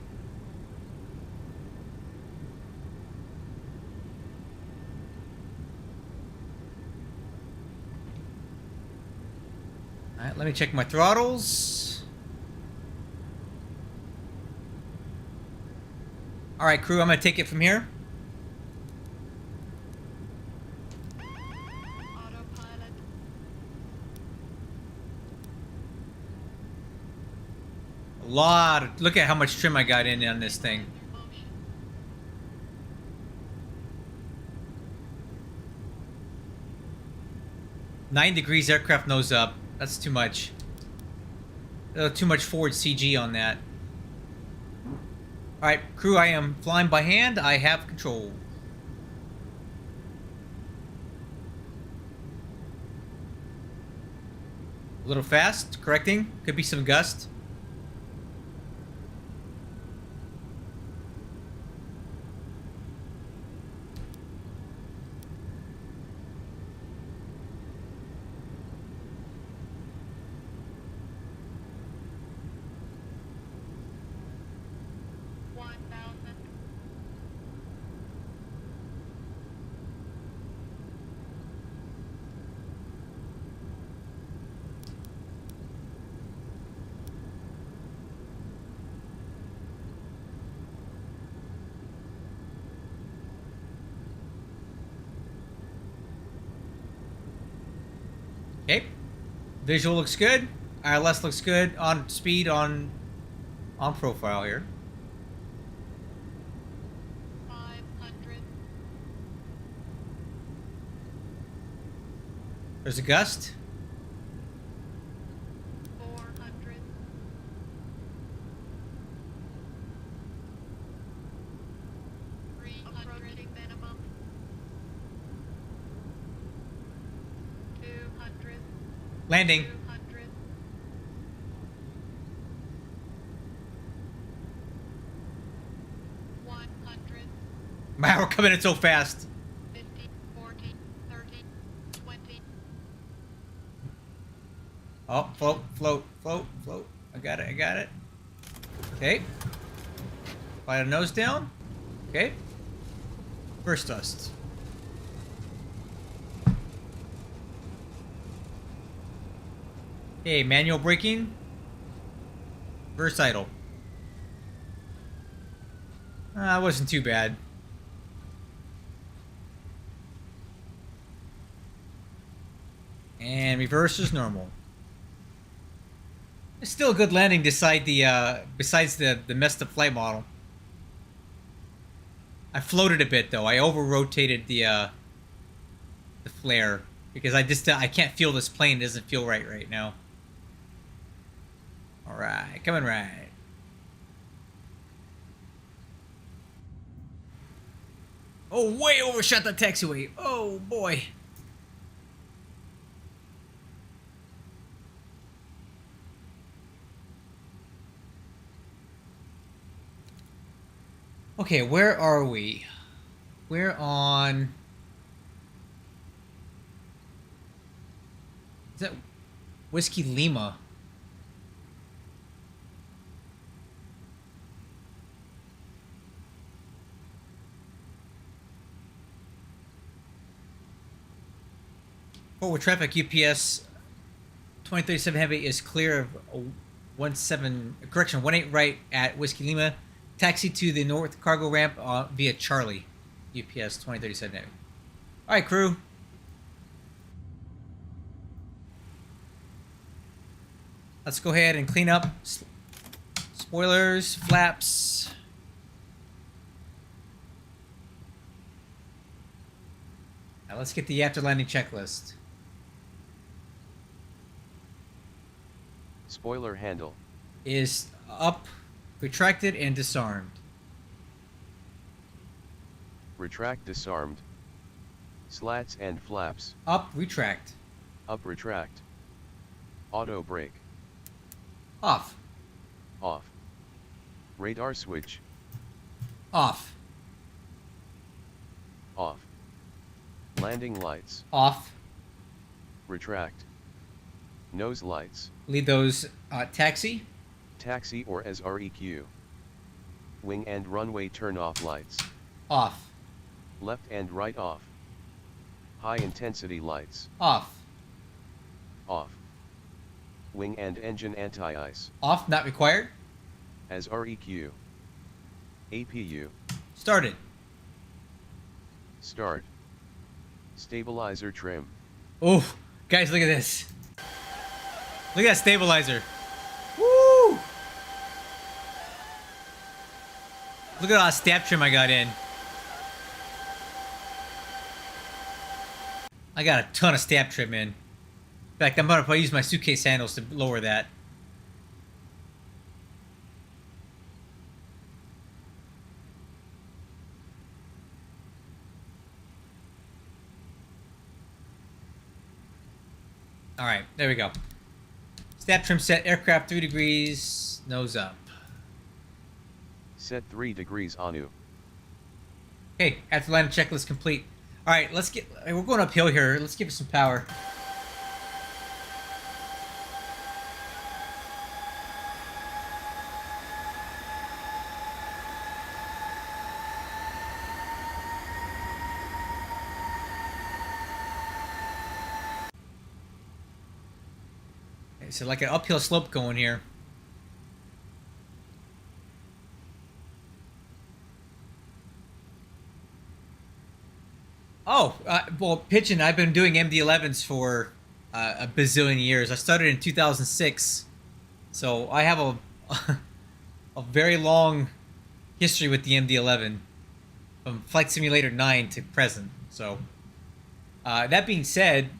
Alright, let me check my throttles. Alright, crew, I'm gonna take it from here. Autopilot. Look at how much trim I got in on this thing. Motion. 9 degrees aircraft nose up. That's too much. Too much forward CG on that. Alright, crew, I am flying by hand. I have control. A little fast, correcting. Could be some gust. Okay. Visual looks good. ILS looks good. On speed, on profile here. 500. There's a gust. 400. 300. Approaching minimum. 200. Landing. 200. 100. Wow, we're coming in so fast. 50. 40. 30. 20. Oh, float, float, float, float. I got it, I got it. Okay. Fly the nose down. Okay. First dust. Okay, manual braking. Reverse idle. It wasn't too bad. And reverse is normal. It's still a good landing besides the messed up flight model. I floated a bit though. I over rotated the flare because I can't feel this plane. It doesn't feel right now. All right, coming right. Oh, way overshot the taxiway. Oh boy. Okay, where are we? We're on... Is that Whiskey Lima? Forward traffic, UPS 2037 heavy is clear of 18 right at Whiskey Lima. taxi to the north cargo ramp via Charlie, UPS2037. All right, crew. Let's go ahead and clean up spoilers, flaps. Now let's get the after landing checklist. Spoiler handle. Is up, retracted, and disarmed. Retract disarmed. Slats and flaps. Up, retract. Up retract. Auto brake. Off. Off. Radar switch. Off. Off. Landing lights. Off. Retract. Nose lights. Leave those taxi. Taxi or as REQ. Wing and runway turn off lights. Off. Left and right off. High intensity lights. Off. Off. Wing and engine anti-ice. Off, not required. As REQ. APU. Started. Start. Stabilizer trim. Oh, guys, look at this. Look at that stabilizer. Woo! Look at all that stab trim I got in. I got a ton of stab trim in. In fact, I'm gonna probably use my suitcase handles to lower that. All right, there we go. Stab trim set, aircraft 3 degrees, nose up. Set 3 degrees ANU. Okay, after landing checklist complete. All right, let's get. We're going uphill here. Let's give it some power. Okay, so like an uphill slope going here. Oh, well, Pigeon, I've been doing MD-11s for a bazillion years. I started in 2006, so I have a very long history with the MD-11, from Flight Simulator 9 to present. So, that being said,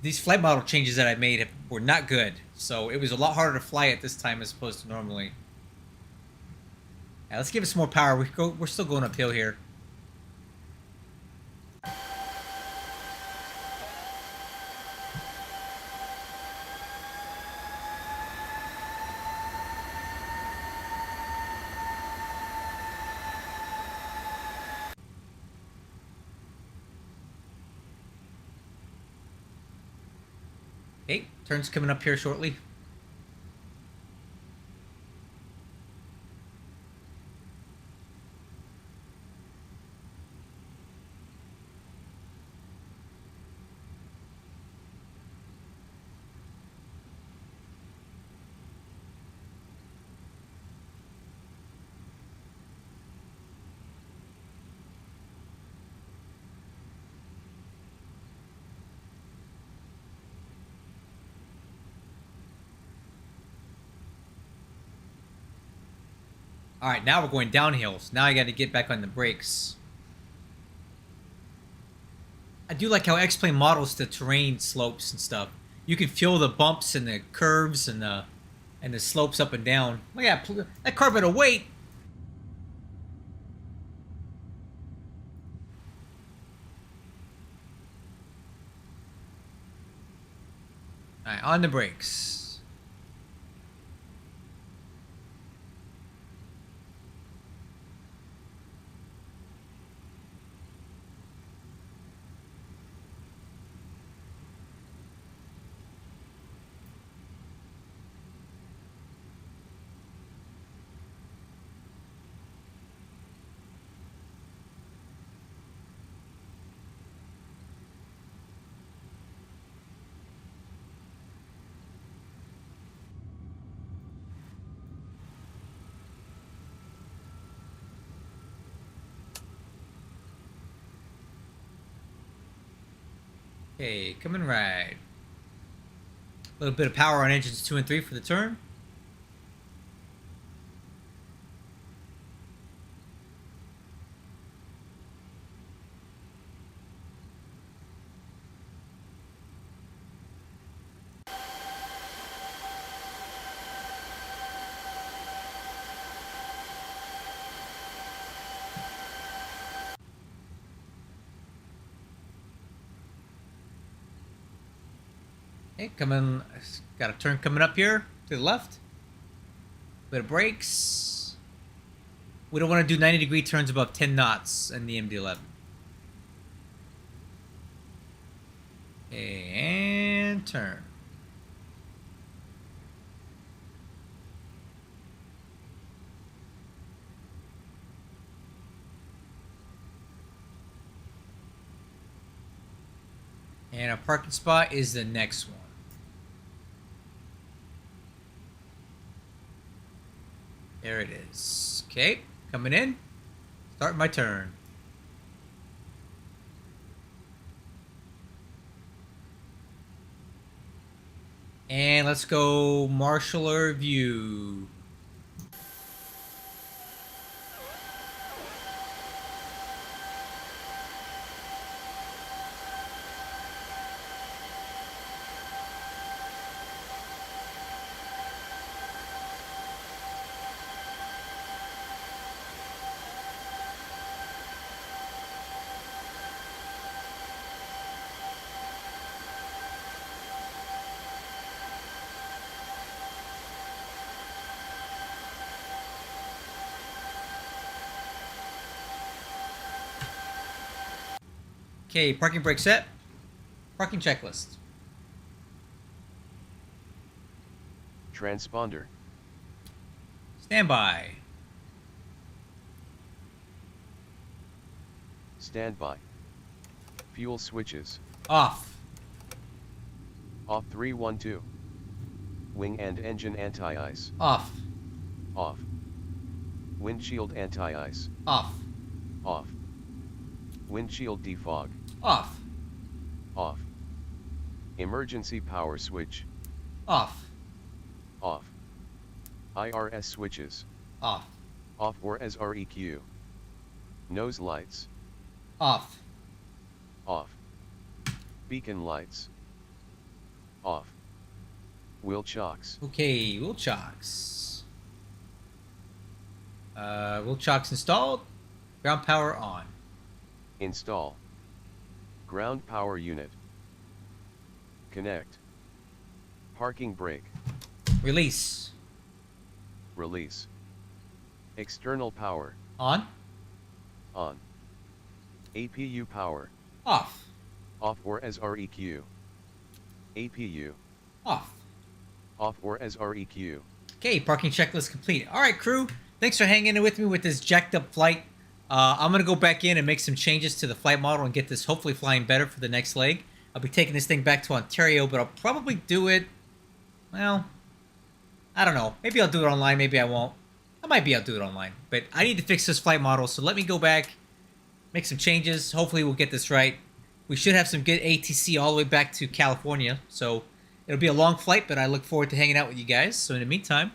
these flight model changes that I made were not good, so it was a lot harder to fly at this time as opposed to normally. Now, let's give it some more power. We're still going uphill here. Okay, turn's coming up here shortly. Alright, now we're going downhill. So now I got to get back on the brakes. I do like how X-Plane models the terrain slopes and stuff. You can feel the bumps and the curves and the slopes up and down. Look at that car better wait. Alright, on the brakes. Okay, coming right. A little bit of power on engines 2 and 3 for the turn. Okay, coming. Got a turn coming up here to the left. Bit of brakes. We don't want to do 90-degree turns above 10 knots in the MD-11. Okay, and turn. And our parking spot is the next one. There it is. Okay, coming in. Start my turn. And let's go marshaller view. Okay, parking brake set. Parking checklist. Transponder. Standby. Standby. Fuel switches. Off. Off 312. Wing and engine anti-ice. Off. Off. Windshield anti-ice. Off. Off. Windshield defog. Off. Off. Emergency power switch. Off. Off. IRS switches. Off. Off or as REQ. Nose lights. Off. Off. Beacon lights. Off. Wheel chocks. Okay, wheel chocks. Wheel chocks installed. Ground power on. Install. Ground power unit. Connect. Parking brake. Release. Release. External power. On. On. APU power. Off. Off or as REQ. APU. Off. Off or as REQ. Okay, parking checklist complete. All right, crew. Thanks for hanging in with me with this jacked up flight. I'm going to go back in and make some changes to the flight model and get this hopefully flying better for the next leg. I'll be taking this thing back to Ontario, but I'll probably do it, well, I don't know. Maybe I'll do it online, maybe I won't. I might be able to do it online, but I need to fix this flight model, so let me go back, make some changes. Hopefully we'll get this right. We should have some good ATC all the way back to California, so it'll be a long flight, but I look forward to hanging out with you guys. So in the meantime,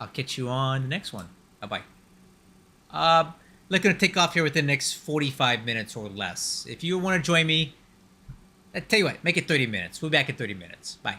I'll catch you on the next one. Bye-bye. Looking to take off here within the next 45 minutes or less. If you want to join me, I tell you what, make it 30 minutes. We'll be back in 30 minutes. Bye.